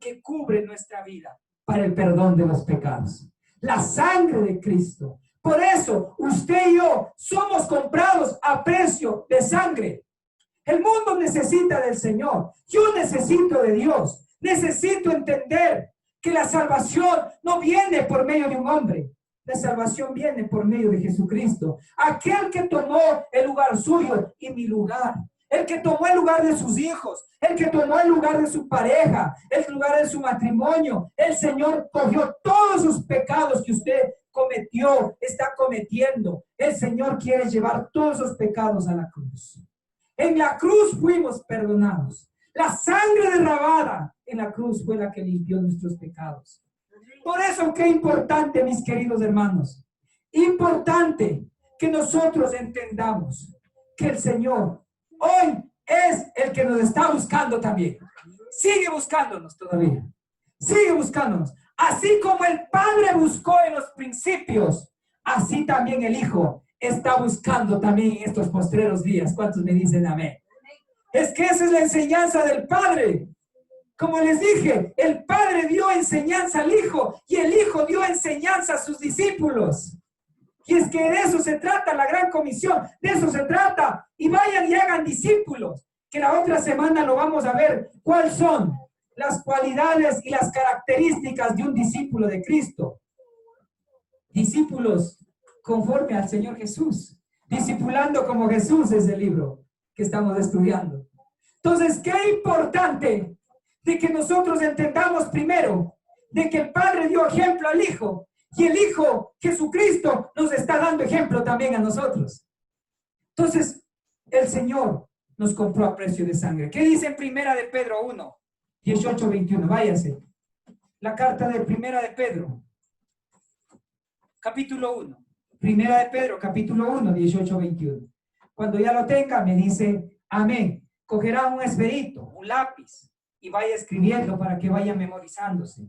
que cubre nuestra vida para el perdón de los pecados. La sangre de Cristo. Por eso, usted y yo somos comprados a precio de sangre. El mundo necesita del Señor. Yo necesito de Dios. Necesito entender que la salvación no viene por medio de un hombre. La salvación viene por medio de Jesucristo. Aquel que tomó el lugar suyo y mi lugar. El que tomó el lugar de sus hijos. El que tomó el lugar de su pareja. El lugar de su matrimonio. El Señor cogió todos sus pecados que usted cometió, está cometiendo. El Señor quiere llevar todos esos pecados a la cruz. En la cruz fuimos perdonados. La sangre derramada en la cruz fue la que limpió nuestros pecados. Por eso, qué importante, mis queridos hermanos, importante que nosotros entendamos que el Señor hoy es el que nos está buscando también. Sigue buscándonos todavía. Sigue buscándonos. Así como el Padre buscó en los principios, así también el Hijo está buscando también en estos postreros días. ¿Cuántos me dicen amén? Es que esa es la enseñanza del Padre. Como les dije, el Padre dio enseñanza al Hijo y el Hijo dio enseñanza a sus discípulos. Y es que de eso se trata la gran comisión, de eso se trata. Y vayan y hagan discípulos, que la otra semana lo vamos a ver cuáles son las cualidades y las características de un discípulo de Cristo. Discípulos conforme al Señor Jesús. Discipulando como Jesús es el libro que estamos estudiando. Entonces, qué importante de que nosotros entendamos primero de que el Padre dio ejemplo al Hijo y el Hijo, Jesucristo, nos está dando ejemplo también a nosotros. Entonces, el Señor nos compró a precio de sangre. ¿Qué dice en Primera de Pedro 1? 18, 21, váyase. La carta de Primera de Pedro, capítulo 1. Primera de Pedro, capítulo 1, 18, 21. Cuando ya lo tenga, me dice, amén. Cogerá un esferito, un lápiz, y vaya escribiendo para que vaya memorizándose.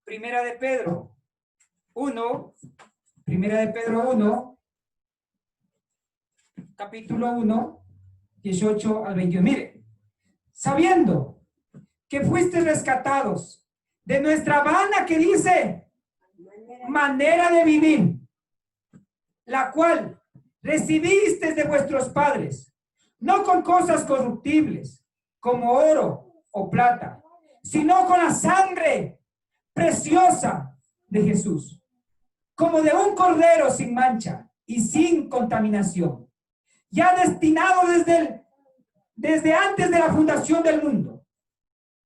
Primera de Pedro 1, Primera de Pedro 1, capítulo 1, 18 al 21. Mire, sabiendo que fuiste rescatados de nuestra vana, que dice, manera de vivir, la cual recibiste de vuestros padres, no con cosas corruptibles, como oro o plata, sino con la sangre preciosa de Jesús, como de un cordero sin mancha y sin contaminación, ya destinado desde antes de la fundación del mundo,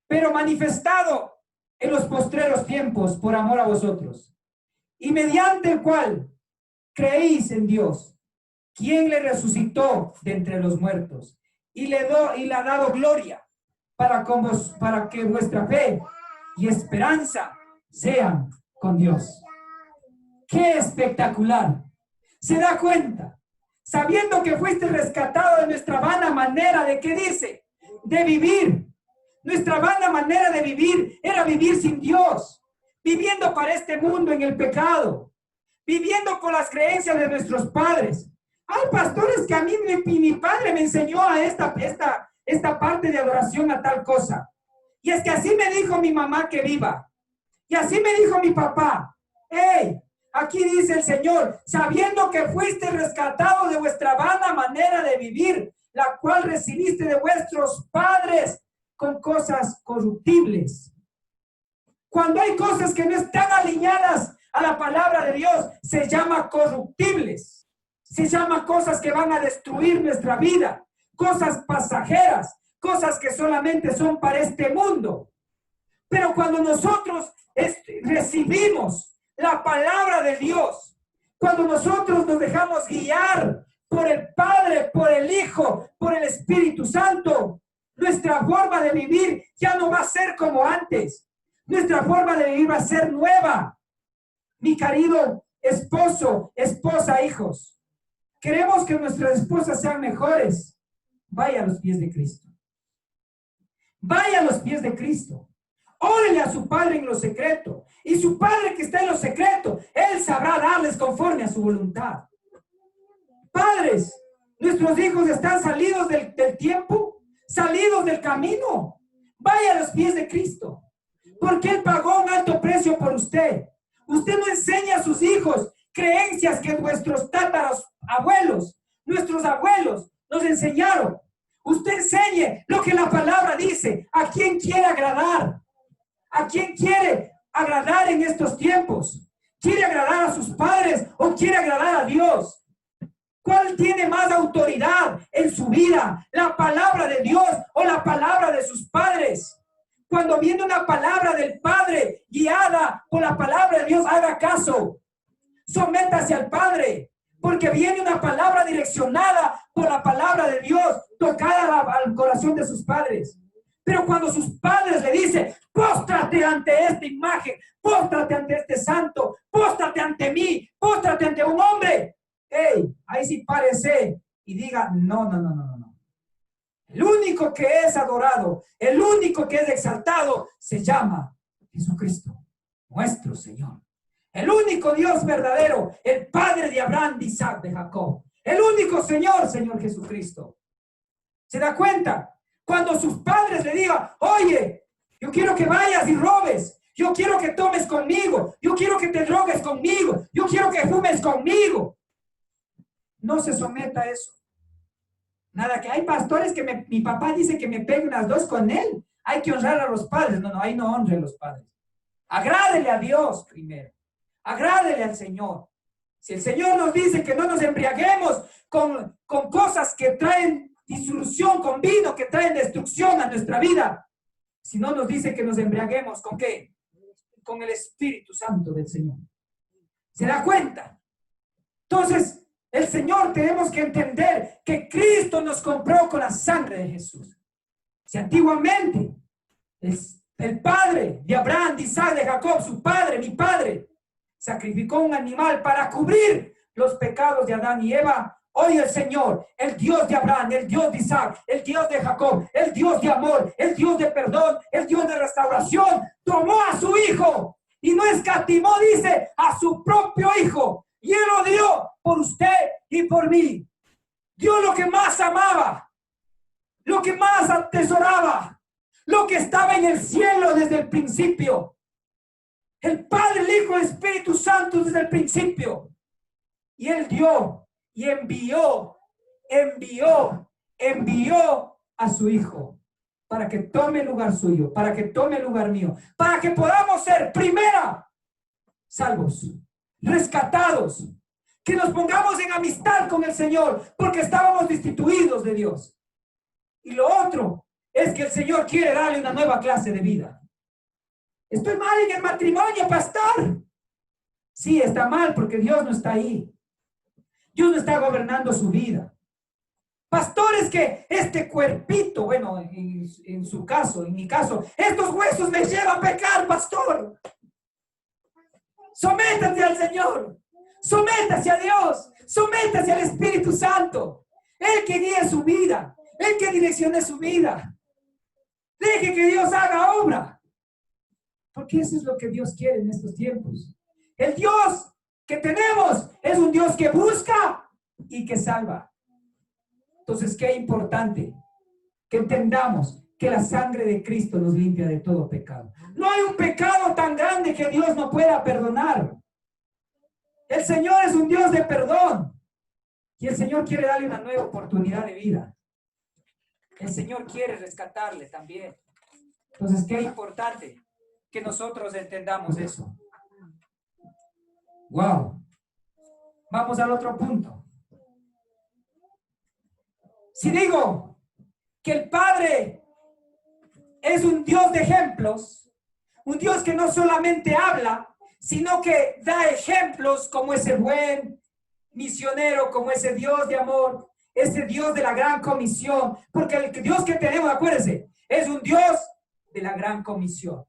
pero manifestado en los postreros tiempos por amor a vosotros, y mediante el cual creéis en Dios, quien le resucitó de entre los muertos y le ha dado gloria, para que vuestra fe y esperanza sean con Dios. ¡Qué espectacular! ¿Se da cuenta? Sabiendo que fuiste rescatado de nuestra vana manera de, ¿qué dice? De vivir. Nuestra vana manera de vivir era vivir sin Dios, viviendo para este mundo en el pecado, viviendo con las creencias de nuestros padres. Hay pastores que a mí mi padre me enseñó a esta parte de adoración a tal cosa. Y es que así me dijo mi mamá que viva. Y así me dijo mi papá. ¡Hey! Aquí dice el Señor, sabiendo que fuiste rescatado de vuestra vana manera de vivir, la cual recibiste de vuestros padres con cosas corruptibles. Cuando hay cosas que no están alineadas a la palabra de Dios, se llama corruptibles. Se llama cosas que van a destruir nuestra vida, cosas pasajeras, cosas que solamente son para este mundo. Pero cuando nosotros recibimos la palabra de Dios, cuando nosotros nos dejamos guiar por el Padre, por el Hijo, por el Espíritu Santo, nuestra forma de vivir ya no va a ser como antes. Nuestra forma de vivir va a ser nueva. Mi querido esposo, esposa, hijos, queremos que nuestras esposas sean mejores. Vaya a los pies de Cristo. Vaya a los pies de Cristo. Órele a su Padre en lo secreto. Y su Padre que está en lo secreto, Él sabrá darles conforme a su voluntad. Padres, nuestros hijos están salidos del tiempo, salidos del camino. Vaya a los pies de Cristo. Porque Él pagó un alto precio por usted. Usted no enseña a sus hijos creencias que nuestros abuelos, nuestros abuelos nos enseñaron. Usted enseñe lo que la palabra dice. ¿A quién quiere agradar? ¿A quién quiere agradar en estos tiempos? ¿Quiere agradar a sus padres o quiere agradar a Dios? ¿Cuál tiene más autoridad en su vida? ¿La palabra de Dios o la palabra de sus padres? Cuando viene una palabra del Padre guiada por la palabra de Dios, haga caso. Sométase al Padre, porque viene una palabra direccionada por la palabra de Dios, tocada al corazón de sus padres. Pero cuando sus padres le dicen, póstrate ante esta imagen, póstrate ante este santo, póstrate ante mí, póstrate ante un hombre, hey, ahí sí párese y diga, no. El único que es adorado, el único que es exaltado, se llama Jesucristo, nuestro Señor. El único Dios verdadero, el Padre de Abraham, de Isaac, de Jacob. El único Señor Jesucristo. ¿Se da cuenta? Cuando sus padres le digan, oye, yo quiero que vayas y robes, yo quiero que tomes conmigo, yo quiero que te drogues conmigo, yo quiero que fumes conmigo. No se someta a eso. Nada, que hay pastores que mi papá dice que me peguen las dos con él. Hay que honrar a los padres. No, ahí no honre a los padres. Agrádele a Dios primero. Agrádele al Señor. Si el Señor nos dice que no nos embriaguemos con cosas que traen disolución, con vino que traen destrucción a nuestra vida, si no nos dice que nos embriaguemos, ¿con qué? Con el Espíritu Santo del Señor. ¿Se da cuenta? Entonces, el Señor tenemos que entender que Cristo nos compró con la sangre de Jesús. Si antiguamente el padre de Abraham, de Isaac, de Jacob, su padre, mi padre, sacrificó un animal para cubrir los pecados de Adán y Eva, hoy el Señor, el Dios de Abraham, el Dios de Isaac, el Dios de Jacob, el Dios de amor, el Dios de perdón, el Dios de restauración, tomó a su Hijo y no escatimó, dice, a su propio Hijo. Y Él lo dio por usted y por mí. Dio lo que más amaba, lo que más atesoraba, lo que estaba en el cielo desde el principio. El Padre, el Hijo, el Espíritu Santo desde el principio. Y Él dio y envió a su Hijo para que tome el lugar suyo, para que tome el lugar mío, para que podamos ser primera salvos, rescatados, que nos pongamos en amistad con el Señor, porque estábamos destituidos de Dios. Y lo otro es que el Señor quiere darle una nueva clase de vida. Estoy mal en el matrimonio, pastor. Sí, está mal porque Dios no está ahí. Dios no está gobernando su vida. Pastor, es que este cuerpito, bueno, en su caso, en mi caso, estos huesos me llevan a pecar, pastor. Sométase al Señor. Sométase a Dios. Sométase al Espíritu Santo. Él que guíe su vida. Él que direccione su vida. Deje que Dios haga obra. Porque eso es lo que Dios quiere en estos tiempos. El Dios que tenemos es un Dios que busca y que salva. Entonces, qué importante que entendamos que la sangre de Cristo nos limpia de todo pecado. No hay un pecado tan grande que Dios no pueda perdonar. El Señor es un Dios de perdón. Y el Señor quiere darle una nueva oportunidad de vida. El Señor quiere rescatarle también. Entonces, qué importante que nosotros entendamos eso. Wow. Vamos al otro punto. Si digo que el Padre es un Dios de ejemplos, un Dios que no solamente habla, sino que da ejemplos como ese buen misionero, como ese Dios de amor, ese Dios de la gran comisión, porque el Dios que tenemos, acuérdense, es un Dios de la gran comisión.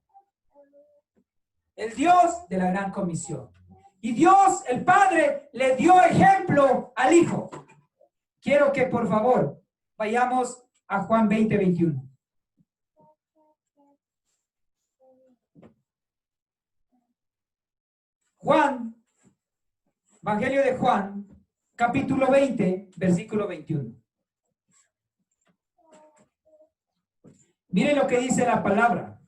El Dios de la gran comisión. Y Dios, el Padre, le dio ejemplo al Hijo. Quiero que por favor vayamos a Juan 20:21. Juan, Evangelio de Juan, capítulo 20, versículo 21. Miren lo que dice la palabra.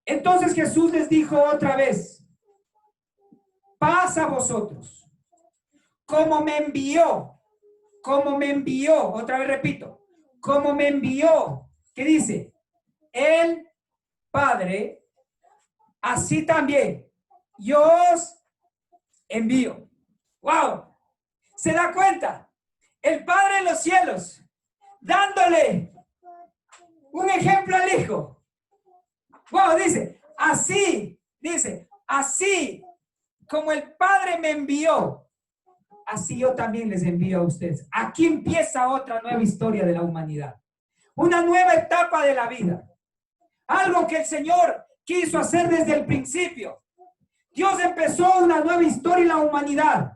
Entonces Jesús les dijo otra vez: paz a vosotros. Como me envió, otra vez repito, como me envió, ¿qué dice? El Padre, así también yo os envío. ¡Wow! ¿Se da cuenta? El Padre en los cielos, dándole un ejemplo al Hijo. ¡Wow! Dice, así como el Padre me envió, así yo también les envío a ustedes. Aquí empieza otra nueva historia de la humanidad. Una nueva etapa de la vida. Algo que el Señor quiso hacer desde el principio. Dios empezó una nueva historia en la humanidad.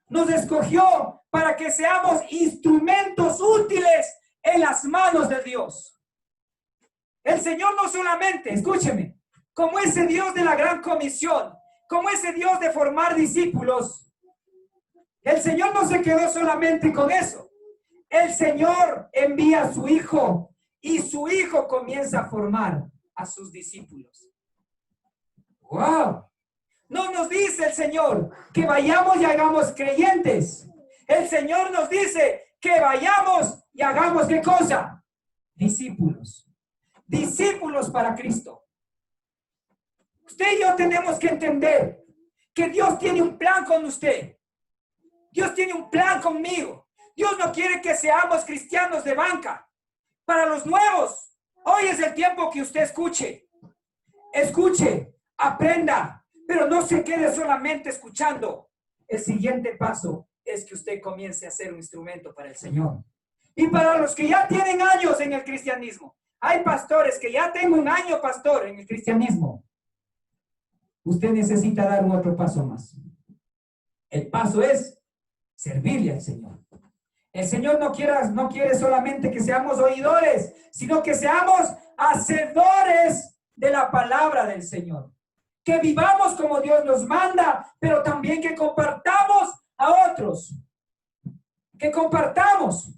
Nos escogió para que seamos instrumentos útiles en las manos de Dios. El Señor no solamente, escúcheme, como ese Dios de la gran comisión, como ese Dios de formar discípulos, el Señor no se quedó solamente con eso. El Señor envía a su Hijo y su Hijo comienza a formar a sus discípulos. ¡Wow! No nos dice el Señor que vayamos y hagamos creyentes. El Señor nos dice que vayamos y hagamos ¿qué cosa? Discípulos. Discípulos para Cristo. Usted y yo tenemos que entender que Dios tiene un plan con usted. Dios tiene un plan conmigo. Dios no quiere que seamos cristianos de banca. Para los nuevos, hoy es el tiempo que usted escuche. Escuche, aprenda, pero no se quede solamente escuchando. El siguiente paso es que usted comience a ser un instrumento para el Señor. Y para los que ya tienen años en el cristianismo, hay pastores que ya tengo un año, pastor, en el cristianismo. Usted necesita dar un otro paso más. El paso es servirle al Señor. El Señor no quiere solamente que seamos oidores, sino que seamos hacedores de la palabra del Señor. Que vivamos como Dios nos manda, pero también que compartamos a otros. Que compartamos.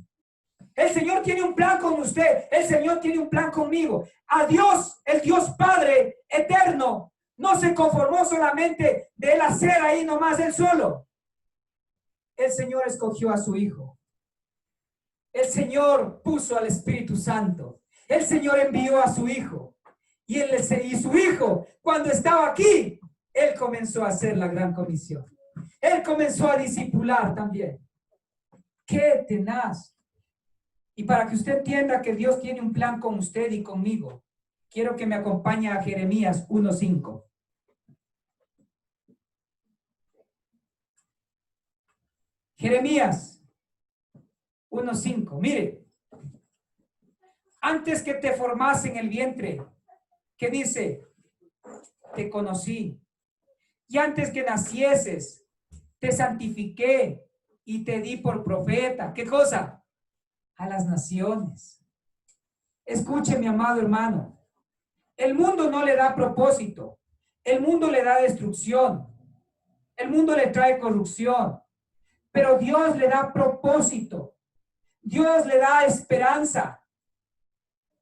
El Señor tiene un plan con usted. El Señor tiene un plan conmigo. A Dios, el Dios Padre eterno, no se conformó solamente de él hacer ahí nomás él solo. El Señor escogió a su Hijo. El Señor puso al Espíritu Santo. El Señor envió a su Hijo. Y su Hijo, cuando estaba aquí, Él comenzó a hacer la gran comisión. Él comenzó a discipular también. ¡Qué tenaz! Y para que usted entienda que Dios tiene un plan con usted y conmigo, Quiero que me acompañe a Jeremías 1:5. Jeremías 1:5. Mire, antes que te formase en el vientre, ¿qué dice? Te conocí. Y antes que nacieses, te santifiqué y te di por profeta. ¿Qué cosa? A las naciones. Escuche, mi amado hermano. El mundo no le da propósito. El mundo le da destrucción. El mundo le trae corrupción. Pero Dios le da propósito. Dios le da esperanza.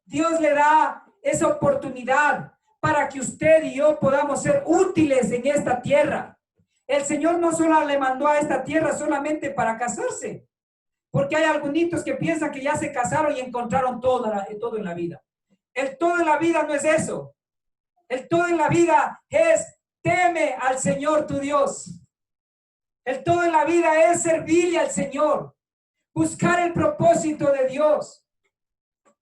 Dios le da esa oportunidad para que usted y yo podamos ser útiles en esta tierra. El Señor no solo le mandó a esta tierra solamente para casarse, porque hay algunos que piensan que ya se casaron y encontraron todo en la vida. El todo en la vida no es eso. El todo en la vida es teme al Señor tu Dios. El todo en la vida es servirle al Señor, buscar el propósito de Dios.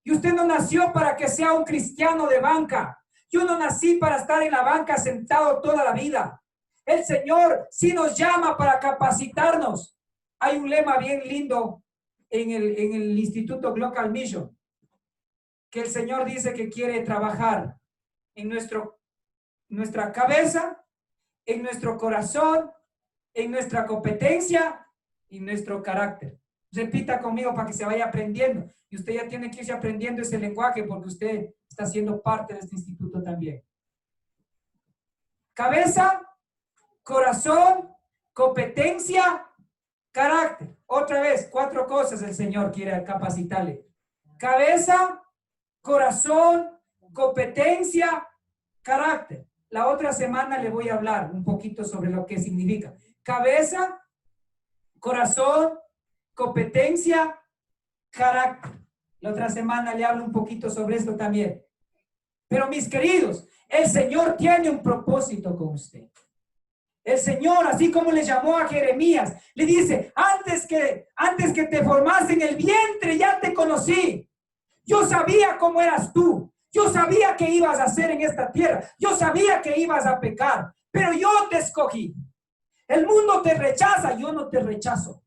Y usted no nació para que sea un cristiano de banca. Yo no nací para estar en la banca sentado toda la vida. El Señor sí nos llama para capacitarnos. Hay un lema bien lindo en el Instituto Global Mission, que el Señor dice que quiere trabajar en nuestra cabeza, en nuestro corazón, en nuestra competencia y nuestro carácter. Repita conmigo para que se vaya aprendiendo. Y usted ya tiene que irse aprendiendo ese lenguaje porque usted está siendo parte de este instituto también. Cabeza, corazón, competencia, carácter. Otra vez, 4 cosas el Señor quiere capacitarle. Cabeza, corazón, competencia, carácter. La otra semana le voy a hablar un poquito sobre lo que significa. Cabeza, corazón, competencia, carácter. La otra semana le hablo un poquito sobre esto también. Pero mis queridos, el Señor tiene un propósito con usted. El Señor, así como le llamó a Jeremías, le dice, antes que te formase en el vientre ya te conocí. Yo sabía cómo eras tú. Yo sabía que ibas a hacer en esta tierra. Yo sabía que ibas a pecar. Pero yo te escogí. El mundo te rechaza, yo no te rechazo.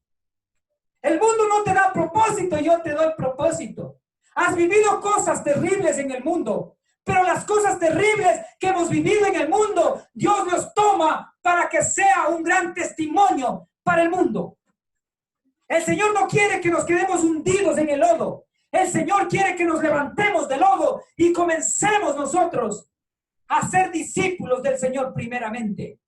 El mundo no te da propósito, yo te doy propósito. Has vivido cosas terribles en el mundo, pero las cosas terribles que hemos vivido en el mundo, Dios los toma para que sea un gran testimonio para el mundo. El Señor no quiere que nos quedemos hundidos en el lodo. El Señor quiere que nos levantemos del lodo y comencemos nosotros a ser discípulos del Señor primeramente.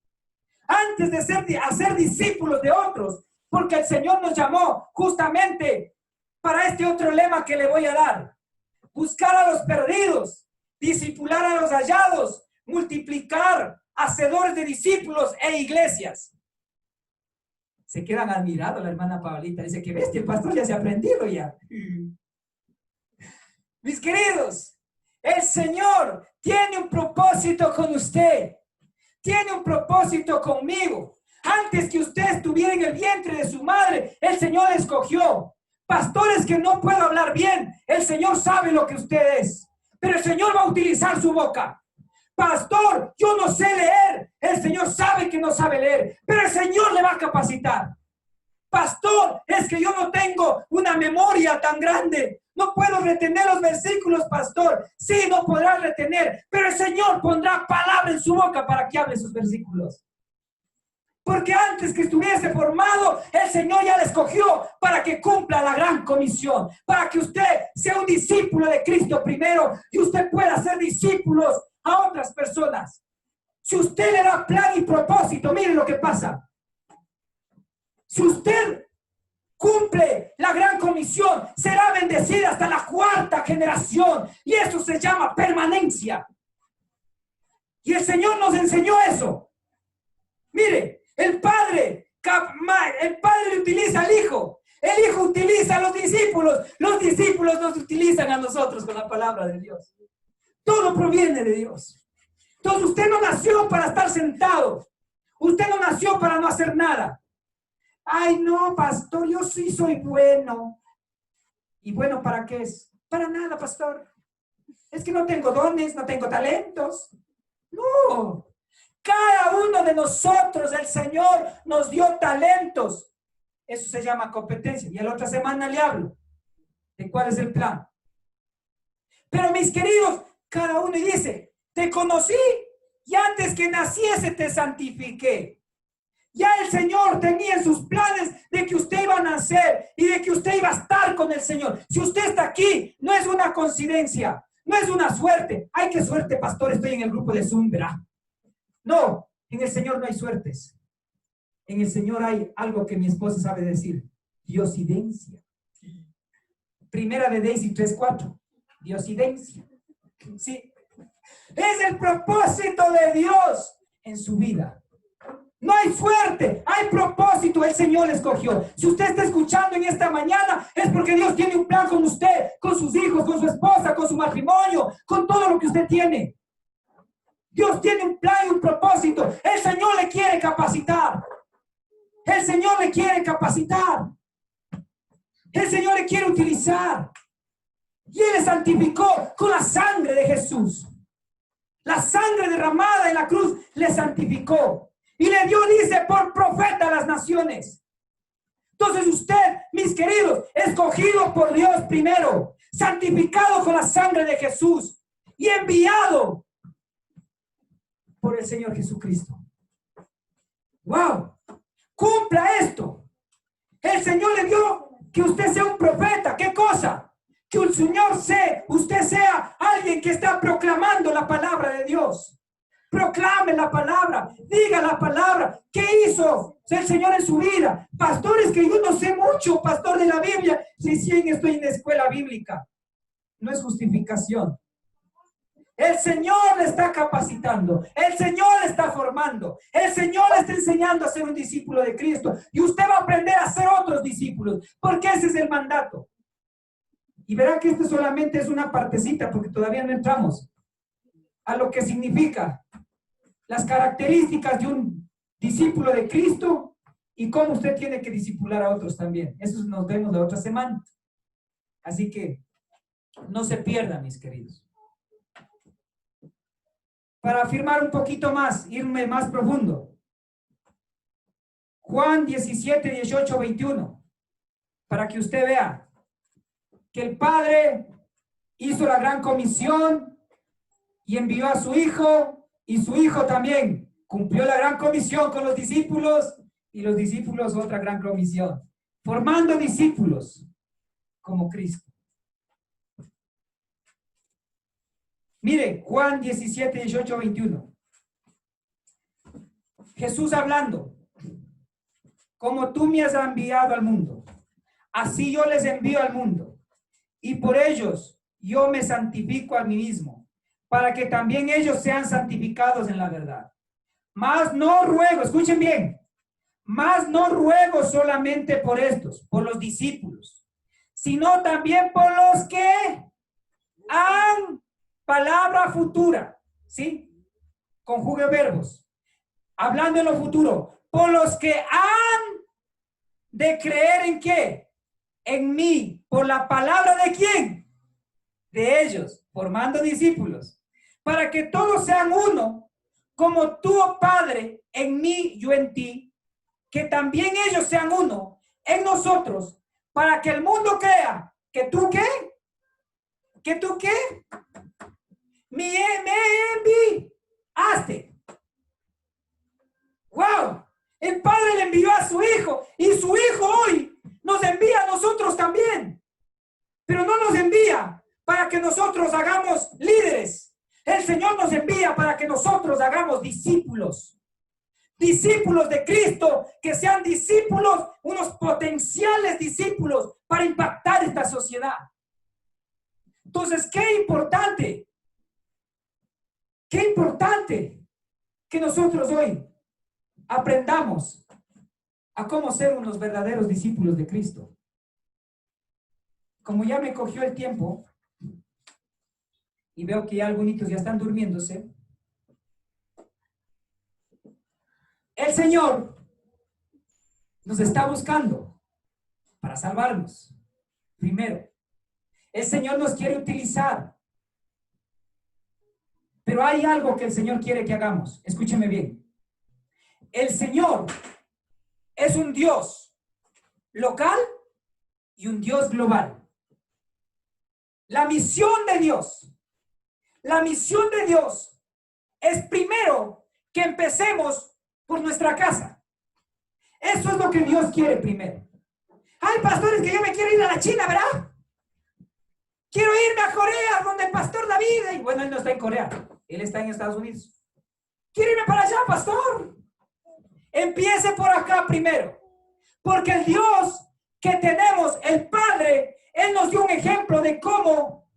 Antes de ser discípulos de otros, porque el Señor nos llamó justamente para este otro lema que le voy a dar. Buscar a los perdidos, discipular a los hallados, multiplicar hacedores de discípulos e iglesias. Se quedan admirados la hermana Pablita. Dice que bestia, el pastor ya se ha aprendido ya. Mis queridos, el Señor tiene un propósito con usted. Tiene un propósito conmigo. Antes que usted estuviera en el vientre de su madre, el Señor le escogió. Pastores que no puedo hablar bien, el Señor sabe lo que usted es. Pero el Señor va a utilizar su boca. Pastor, yo no sé leer. El Señor sabe que no sabe leer, pero el Señor le va a capacitar. Pastor, es que yo no tengo una memoria tan grande. No puedo retener los versículos, pastor. Sí, no podrás retener, pero el Señor pondrá palabra en su boca para que hable sus versículos. Porque antes que estuviese formado, el Señor ya le escogió para que cumpla la gran comisión, para que usted sea un discípulo de Cristo primero y usted pueda ser discípulos a otras personas. Si usted le da plan y propósito, mire lo que pasa. Si usted cumple la gran comisión, será bendecida hasta la 4ª generación. Y eso se llama permanencia. Y el Señor nos enseñó eso. Mire, el Padre utiliza al Hijo. El Hijo utiliza a los discípulos nos utilizan a nosotros con la palabra de Dios. Todo proviene de Dios. Entonces usted no nació para estar sentado. Usted no nació para no hacer nada. Ay, no, pastor, yo sí soy bueno. ¿Y bueno para qué es? Para nada, pastor. Es que no tengo dones, no tengo talentos. No. Cada uno de nosotros, el Señor nos dio talentos. Eso se llama competencia. Y a la otra semana le hablo de cuál es el plan. Pero mis queridos, cada uno dice, te conocí y antes que naciese te santifiqué. Ya el Señor tenía en sus planes de que usted iba a nacer y de que usted iba a estar con el Señor. Si usted está aquí, no es una coincidencia, no es una suerte. Ay, qué suerte, pastor, estoy en el grupo de Zoom, ¿verdad? No, en el Señor no hay suertes. En el Señor hay algo que mi esposa sabe decir, diosidencia. Primera de Daisy 3:4, diosidencia. Sí, es el propósito de Dios en su vida. No hay suerte, hay propósito, el Señor le escogió. Si usted está escuchando en esta mañana, es porque Dios tiene un plan con usted, con sus hijos, con su esposa, con su matrimonio, con todo lo que usted tiene. Dios tiene un plan y un propósito. El Señor le quiere capacitar. El Señor le quiere capacitar. El Señor le quiere utilizar. Y Él le santificó con la sangre de Jesús. La sangre derramada en la cruz le santificó. Y le dio, dice, por profeta a las naciones. Entonces usted, mis queridos, escogido por Dios primero, santificado con la sangre de Jesús y enviado por el Señor Jesucristo. ¡Wow! Cumpla esto. El Señor le dio que usted sea un profeta. ¿Qué cosa? Que el Señor usted sea alguien que está proclamando la palabra de Dios. Proclame la palabra, diga la palabra. ¿Qué hizo el Señor en su vida? Pastores, que yo no sé mucho, pastor de la Biblia. Sí, estoy en la escuela bíblica. No es justificación. El Señor le está capacitando, el Señor le está formando, el Señor le está enseñando a ser un discípulo de Cristo y usted va a aprender a ser otros discípulos, porque ese es el mandato. Y verá que esto solamente es una partecita, porque todavía no entramos a lo que significa las características de un discípulo de Cristo y cómo usted tiene que discipular a otros también. Eso nos vemos la otra semana. Así que no se pierdan, mis queridos. Para afirmar un poquito más, irme más profundo. Juan 17, 18, 21. Para que usted vea que el Padre hizo la gran comisión y envió a su Hijo, y su Hijo también cumplió la gran comisión con los discípulos, y los discípulos otra gran comisión, formando discípulos como Cristo. Mire, Juan 17, 18, 21. Jesús hablando, como tú me has enviado al mundo, así yo les envío al mundo, y por ellos yo me santifico a mí mismo, para que también ellos sean santificados en la verdad. Mas no ruego, escuchen bien, mas no ruego solamente por estos, por los discípulos, sino también por los que han, palabra futura, ¿sí? Conjugue verbos. Hablando en lo futuro, por los que han de creer en qué? En mí, por la palabra de quién? De ellos, formando discípulos, para que todos sean uno, como tú, oh Padre, en mí, yo en ti, que también ellos sean uno en nosotros, para que el mundo crea que tú qué, que tú qué, me enviaste. ¡Wow! El Padre le envió a su Hijo y su Hijo hoy nos envía a nosotros también. Pero no nos envía para que nosotros hagamos líderes. El Señor nos envía para que nosotros hagamos discípulos. Discípulos de Cristo, que sean discípulos, unos potenciales discípulos para impactar esta sociedad. Entonces, qué importante que nosotros hoy aprendamos a cómo ser unos verdaderos discípulos de Cristo. Como ya me cogió el tiempo y veo que ya algunos ya están durmiéndose, el Señor nos está buscando para salvarnos. Primero, el Señor nos quiere utilizar Pero hay algo que el Señor quiere que hagamos. Escúcheme bien. El Señor es un Dios local y un Dios global. La misión de Dios es primero que empecemos por nuestra casa. Eso es lo que Dios quiere primero. Hay pastores que yo me quiero ir a la China, ¿verdad? Quiero irme a Corea, donde el pastor David, y bueno, él no está en Corea, él está en Estados Unidos. Quiero irme para allá, pastor. Empiece por acá primero, porque el Dios que tenemos, el Padre, Él nos dio un ejemplo de cómo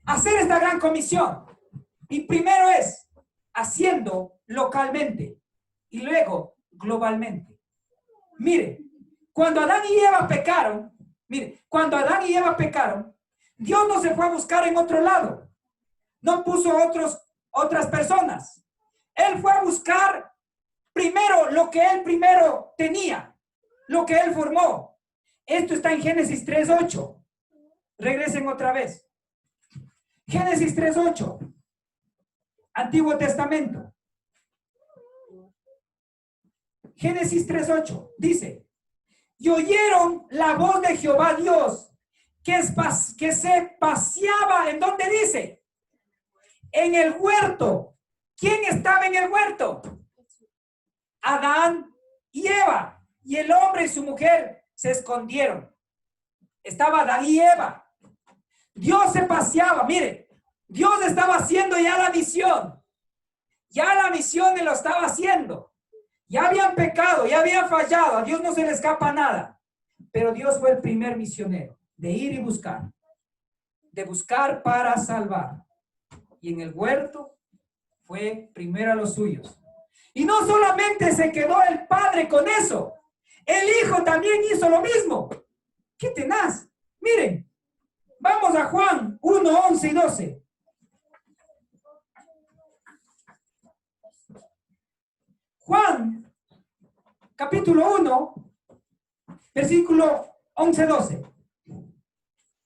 hacer esta gran comisión. Y primero es haciendo localmente y luego globalmente. Mire, cuando Adán y Eva pecaron, Dios no se fue a buscar en otro lado. No puso otras personas. Él fue a buscar primero lo que él primero tenía, lo que él formó. Esto está en Génesis 3:8. Regresen otra vez. Génesis 3:8. Antiguo Testamento. Génesis 3:8 dice: y oyeron la voz de Jehová Dios, que se paseaba, ¿en dónde dice? En el huerto. ¿Quién estaba en el huerto? Adán y Eva. Y el hombre y su mujer se escondieron. Estaba Adán y Eva. Dios se paseaba. Mire, Dios estaba haciendo ya la misión. Ya la misión Él lo estaba haciendo. Ya habían pecado, ya habían fallado. A Dios no se le escapa nada. Pero Dios fue el primer misionero de ir y buscar. De buscar para salvar. Y en el huerto fue primero a los suyos. Y no solamente se quedó el Padre con eso. El Hijo también hizo lo mismo. ¡Qué tenaz! Miren, vamos a Juan 1:11 y 12. Juan, capítulo 1, versículo 11-12.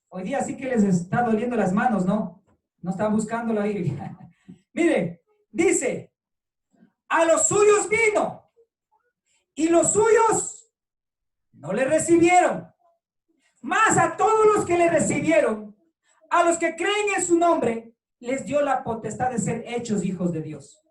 Hoy día sí que les está doliendo las manos, ¿no? No están buscando la Biblia. Miren, dice: a los suyos vino, y los suyos no le recibieron. Mas a todos los que le recibieron, a los que creen en su nombre, les dio la potestad de ser hechos hijos de Dios.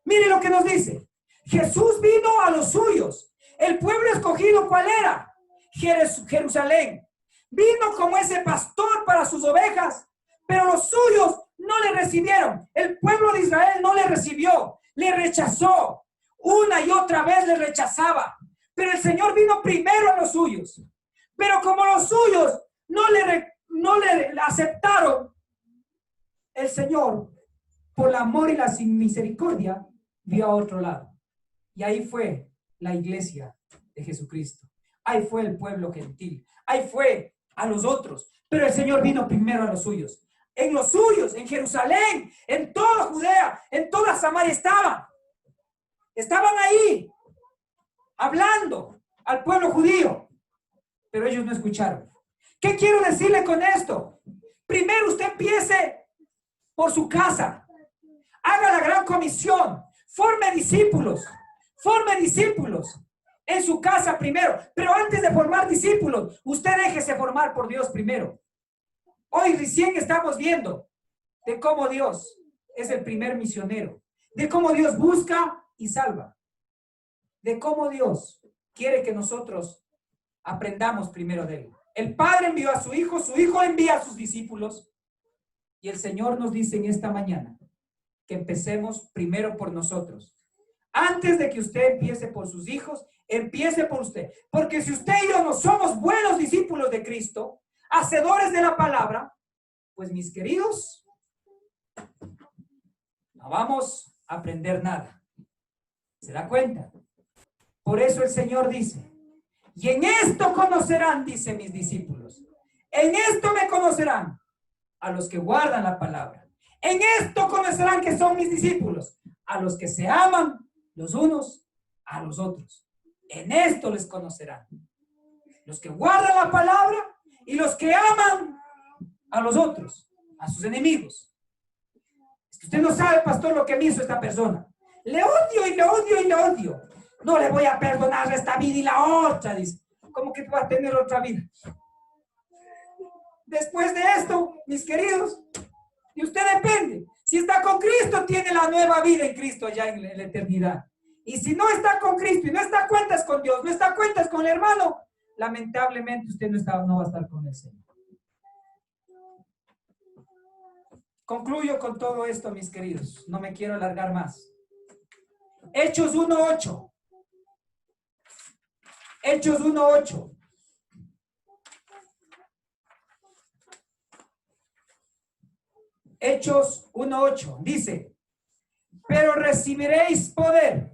Mire lo que nos dice. Jesús vino a los suyos. El pueblo escogido, ¿cuál era? Jerusalén. Vino como ese pastor para sus ovejas, pero los suyos no le recibieron. El pueblo de Israel no le recibió, le rechazó. Una y otra vez le rechazaba. Pero el Señor vino primero a los suyos. Pero como los suyos no le aceptaron, el Señor, por el amor y la misericordia, vio a otro lado. Y ahí fue la iglesia de Jesucristo. Ahí fue el pueblo gentil. Ahí fue a los otros. Pero el Señor vino primero a los suyos. En los suyos, en Jerusalén, en toda Judea, en toda Samaria estaban. Estaban ahí, hablando al pueblo judío. Pero ellos no escucharon. ¿Qué quiero decirle con esto? Primero usted empiece por su casa. Haga la gran comisión. Forme discípulos en su casa primero. Pero antes de formar discípulos, usted déjese formar por Dios primero. Hoy recién estamos viendo de cómo Dios es el primer misionero, de cómo Dios busca y salva, de cómo Dios quiere que nosotros aprendamos primero de Él. El Padre envió a su Hijo envía a sus discípulos, y el Señor nos dice en esta mañana que empecemos primero por nosotros. Antes de que usted empiece por sus hijos, empiece por usted. Porque si usted y yo no somos buenos discípulos de Cristo, hacedores de la palabra, pues mis queridos, no vamos a aprender nada. ¿Se da cuenta? Por eso el Señor dice: y en esto conocerán, dice, mis discípulos. En esto me conocerán a los que guardan la palabra. En esto conocerán que son mis discípulos, a los que se aman los unos a los otros. En esto les conocerán. Los que guardan la palabra y los que aman a los otros, a sus enemigos. Usted no sabe, pastor, lo que me hizo esta persona. Le odio y le odio y le odio. No le voy a perdonar esta vida y la otra, dice. ¿Cómo que va a tener otra vida? Después de esto, mis queridos, y usted depende. Si está con Cristo, tiene la nueva vida en Cristo ya en la eternidad. Y si no está con Cristo y no está a cuentas con Dios, no está a cuentas con el hermano, lamentablemente usted no va a estar con el Señor. Concluyo con todo esto, mis queridos. No me quiero alargar más. Hechos 1:8. Hechos 1:8. Hechos 1:8 dice: pero recibiréis poder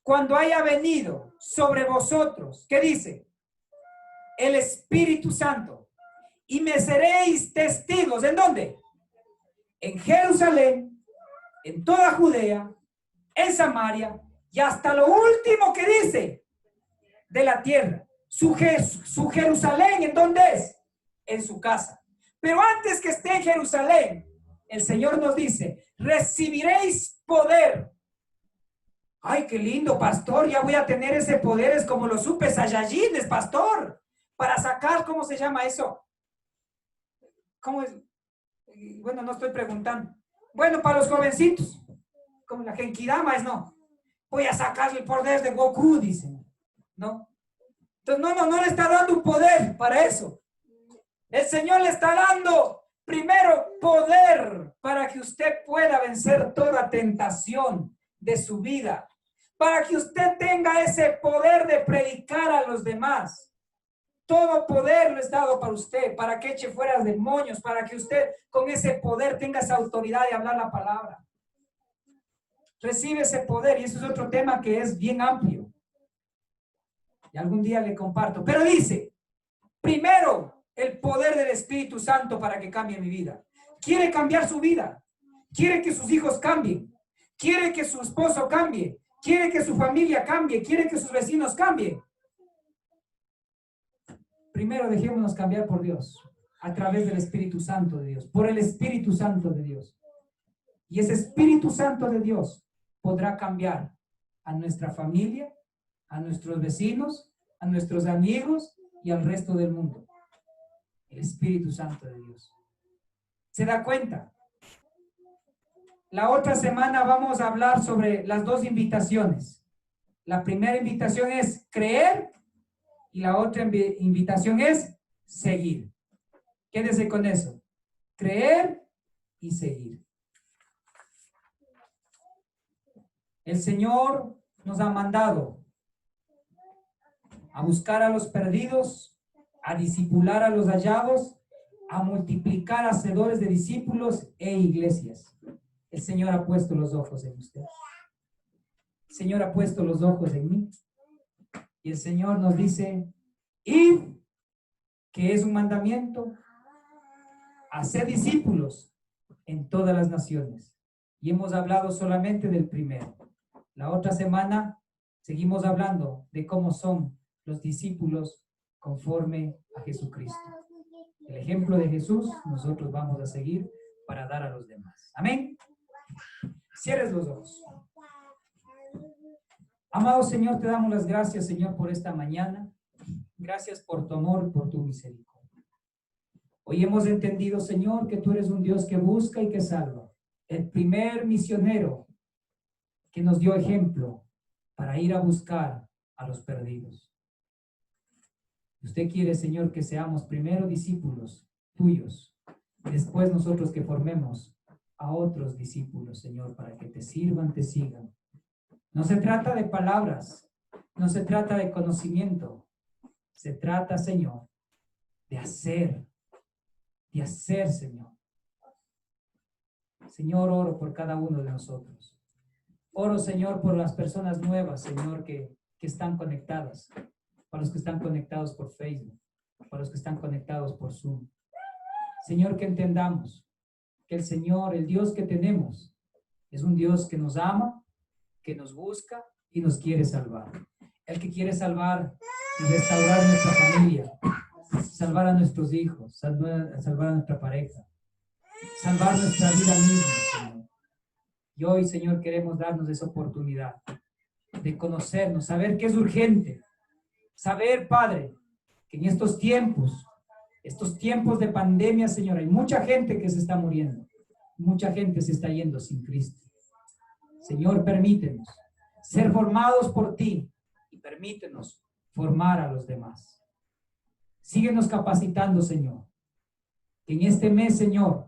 cuando haya venido sobre vosotros, ¿qué dice? El Espíritu Santo, y me seréis testigos. ¿En dónde? En Jerusalén, en toda Judea, en Samaria y hasta lo último que dice de la tierra. Su Jerusalén, ¿en dónde es? En su casa. Pero antes que esté en Jerusalén, el Señor nos dice: recibiréis poder. Ay, qué lindo, pastor, ya voy a tener ese poder, es como los super saiyajines, pastor, para sacar, ¿cómo se llama eso? ¿Cómo es? Bueno, no estoy preguntando. Bueno, para los jovencitos, como la Genkidama es, no. Voy a sacar el poder de Goku, dicen, ¿no? Entonces, no le está dando un poder para eso. El Señor le está dando primero poder para que usted pueda vencer toda tentación de su vida, para que usted tenga ese poder de predicar a los demás. Todo poder lo es dado para usted, para que eche fuera demonios, para que usted con ese poder tenga esa autoridad de hablar la palabra. Recibe ese poder, y eso es otro tema que es bien amplio. Y algún día le comparto. Pero dice, primero, el poder del Espíritu Santo para que cambie mi vida. Quiere cambiar su vida. Quiere que sus hijos cambien. Quiere que su esposo cambie. Quiere que su familia cambie. Quiere que sus vecinos cambien. Primero dejémonos cambiar por Dios, a través del Espíritu Santo de Dios, por el Espíritu Santo de Dios. Y ese Espíritu Santo de Dios podrá cambiar a nuestra familia, a nuestros vecinos, a nuestros amigos y al resto del mundo. El Espíritu Santo de Dios. ¿Se da cuenta? La otra semana vamos a hablar sobre las dos invitaciones. La primera invitación es creer y la otra invitación es seguir. Quédese con eso. Creer y seguir. El Señor nos ha mandado a buscar a los perdidos, a discipular a los hallados, a multiplicar hacedores de discípulos e iglesias. El Señor ha puesto los ojos en usted. El Señor ha puesto los ojos en mí. Y el Señor nos dice, id, que es un mandamiento, hacer discípulos en todas las naciones. Y hemos hablado solamente del primero. La otra semana seguimos hablando de cómo son los discípulos conforme a Jesucristo. El ejemplo de Jesús nosotros vamos a seguir para dar a los demás. Amén. Cierres los ojos. Amado Señor, te damos las gracias, Señor, por esta mañana. Gracias por tu amor, por tu misericordia. Hoy hemos entendido, Señor, que tú eres un Dios que busca y que salva. El primer misionero que nos dio ejemplo para ir a buscar a los perdidos. Usted quiere, Señor, que seamos primero discípulos tuyos, después nosotros que formemos a otros discípulos, Señor, para que te sirvan, te sigan. No se trata de palabras, no se trata de conocimiento, se trata, Señor, de hacer, Señor. Señor, oro por cada uno de nosotros. Oro, Señor, por las personas nuevas, Señor, que están conectadas, para los que están conectados por Facebook, para los que están conectados por Zoom. Señor, que entendamos que el Señor, el Dios que tenemos, es un Dios que nos ama, que nos busca y nos quiere salvar. El que quiere salvar y restaurar nuestra familia, salvar a nuestros hijos, salvar a nuestra pareja, salvar nuestra vida misma, Señor. Y hoy, Señor, queremos darnos esa oportunidad de conocernos, saber qué es urgente. Saber, Padre, que en estos tiempos de pandemia, Señor, hay mucha gente que se está muriendo. Mucha gente se está yendo sin Cristo. Señor, permítenos ser formados por ti y permítenos formar a los demás. Síguenos capacitando, Señor. Que en este mes, Señor,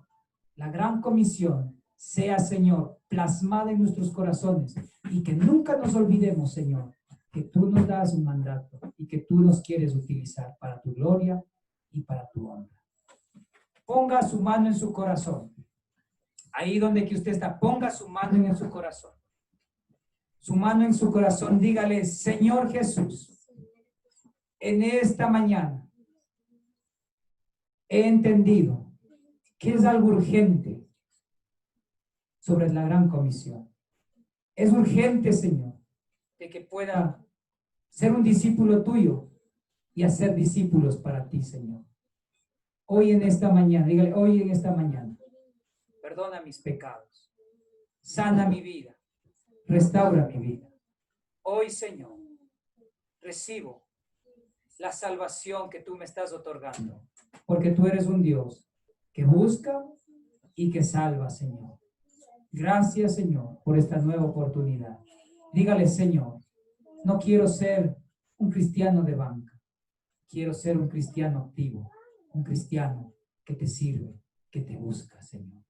la gran comisión sea, Señor, plasmada en nuestros corazones y que nunca nos olvidemos, Señor, que tú nos das un mandato y que tú nos quieres utilizar para tu gloria y para tu honra. Ponga su mano en su corazón. Ahí donde que usted está, ponga su mano en su corazón. Su mano en su corazón, dígale, Señor Jesús, en esta mañana he entendido que es algo urgente sobre la gran comisión. Es urgente, Señor, de que pueda ser un discípulo tuyo y hacer discípulos para ti, Señor. Hoy en esta mañana, dígale, hoy en esta mañana, perdona mis pecados, sana mi vida, restaura mi vida. Hoy, Señor, recibo la salvación que tú me estás otorgando, porque tú eres un Dios que busca y que salva, Señor. Gracias, Señor, por esta nueva oportunidad. Dígale, Señor, no quiero ser un cristiano de banca, quiero ser un cristiano activo, un cristiano que te sirve, que te busca, Señor.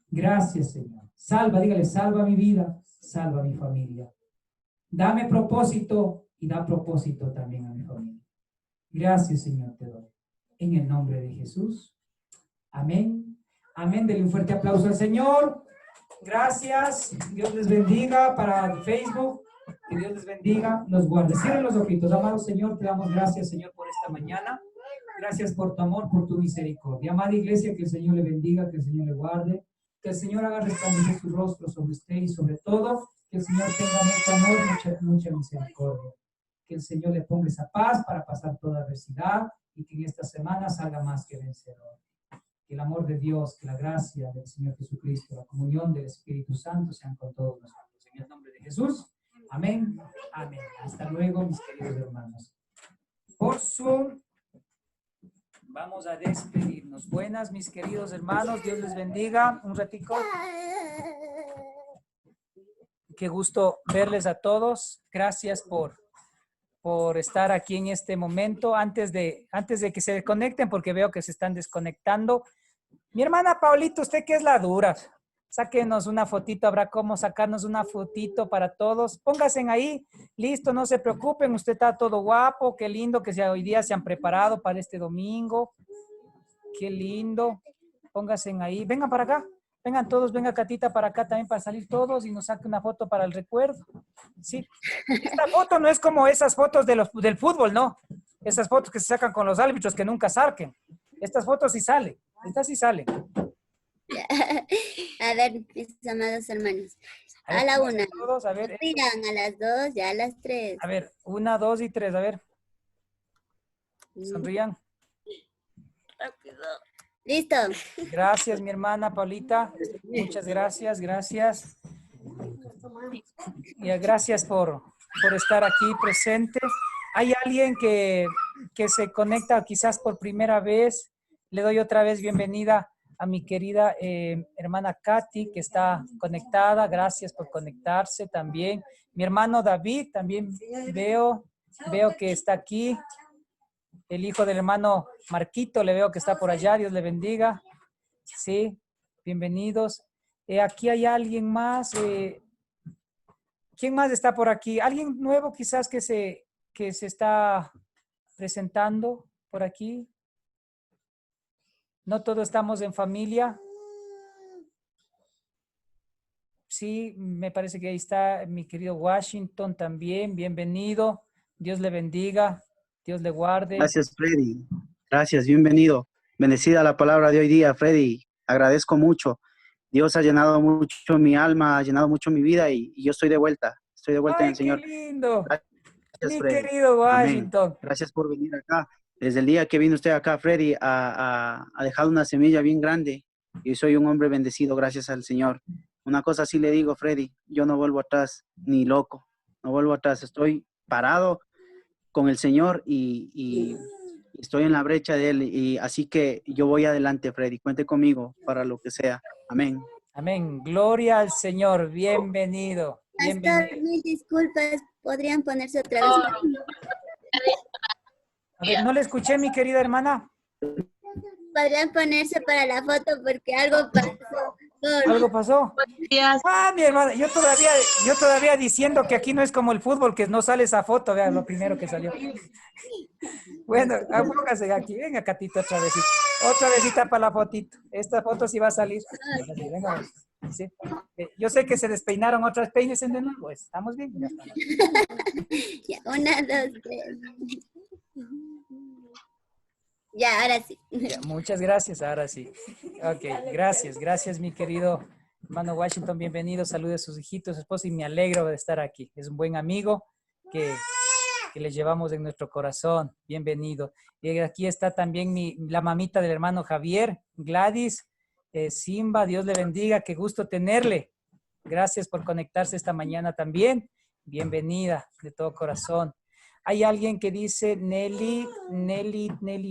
Gracias, Señor. Salva, dígale, salva mi vida, salva mi familia. Dame propósito y da propósito también a mi familia. Gracias, Señor, te doy. En el nombre de Jesús. Amén. Amén. Denle un fuerte aplauso al Señor. Gracias. Dios les bendiga para Facebook. Que Dios les bendiga, los guarde. Cierren los ojitos. Amado Señor, te damos gracias, Señor, por esta mañana. Gracias por tu amor, por tu misericordia. Amada iglesia, que el Señor le bendiga, que el Señor le guarde. Que el Señor haga resplandecer su rostro sobre usted y sobre todo, que el Señor tenga mucho amor, mucha misericordia. Que el Señor le ponga esa paz para pasar toda adversidad y que en esta semana salga más que vencedor. Que el amor de Dios, que la gracia del Señor Jesucristo, la comunión del Espíritu Santo sean con todos nosotros. En el nombre de Jesús. Amén. Amén. Hasta luego, mis queridos hermanos. Por Zoom vamos a despedirnos. Buenas, mis queridos hermanos. Dios les bendiga. Un ratico. Qué gusto verles a todos. Gracias por estar aquí en este momento. Antes de que se desconecten, porque veo que se están desconectando. Mi hermana Paulita, ¿usted qué es la dura? Sáquenos una fotito, habrá cómo sacarnos una fotito para todos. Pónganse ahí, listo, no se preocupen, usted está todo guapo, qué lindo que hoy día se han preparado para este domingo. Qué lindo. Pónganse ahí, vengan para acá, vengan todos, venga Catita para acá también para salir todos y nos saque una foto para el recuerdo. Sí, esta foto no es como esas fotos del fútbol, ¿no? Esas fotos que se sacan con los árbitros que nunca saquen. Estas fotos sí salen, estas sí salen. A ver, mis amados hermanos. A la una. Todos, a ver. Miran, a las dos, ya a las tres. A ver, 1, 2 y 3, a ver. Sonrían. Rápido. Listo. Gracias, mi hermana Paulita. Muchas gracias, gracias. Y gracias por estar aquí presente. ¿Hay alguien que se conecta quizás por primera vez? Le doy otra vez bienvenida a mi querida hermana Katy, que está conectada. Gracias por conectarse también. Mi hermano David, también veo que está aquí. El hijo del hermano Marquito, le veo que está por allá. Dios le bendiga. Sí, bienvenidos. Aquí hay alguien más. ¿Quién más está por aquí? ¿Alguien nuevo quizás que se está presentando por aquí? No todos estamos en familia. Sí, me parece que ahí está mi querido Washington también. Bienvenido. Dios le bendiga. Dios le guarde. Gracias, Freddy. Gracias, bienvenido. Bendecida la palabra de hoy día, Freddy. Agradezco mucho. Dios ha llenado mucho mi alma, ha llenado mucho mi vida y yo estoy de vuelta. Estoy de vuelta en el Señor. ¡Qué lindo! Gracias, Mi Freddy. querido Washington. Amén. Gracias por venir acá. Desde el día que vino usted acá, Freddy, ha dejado una semilla bien grande. Y soy un hombre bendecido, gracias al Señor. Una cosa sí le digo, Freddy, yo no vuelvo atrás, ni loco, no vuelvo atrás. Estoy parado con el Señor y estoy en la brecha de Él. Y así que yo voy adelante, Freddy. Cuente conmigo para lo que sea. Amén. Amén. Gloria al Señor. Bienvenido. Pastor, Bienvenido. mil disculpas. ¿Podrían ponerse otra vez? A ver, no le escuché, mi querida hermana. Podrían ponerse para la foto porque algo pasó. ¿Algo pasó? Ah, mi hermana, yo todavía diciendo que aquí no es como el fútbol, que no sale esa foto, vean lo primero que salió. Bueno, póngase aquí, venga Catito otra vez para la fotito. Esta foto sí va a salir. Así, venga, sí. Yo sé que se despeinaron otras peines de nuevo, estamos bien. Ya está. Ya, 1, 2, 3. Ya, ahora sí. Ya, muchas gracias, ahora sí. Ok, gracias mi querido hermano Washington, bienvenido, salude a sus hijitos, su esposa y me alegro de estar aquí. Es un buen amigo que le llevamos en nuestro corazón, bienvenido. Y aquí está también la mamita del hermano Javier, Gladys, Simba, Dios le bendiga, qué gusto tenerle. Gracias por conectarse esta mañana también, bienvenida de todo corazón. Hay alguien que dice Nelly.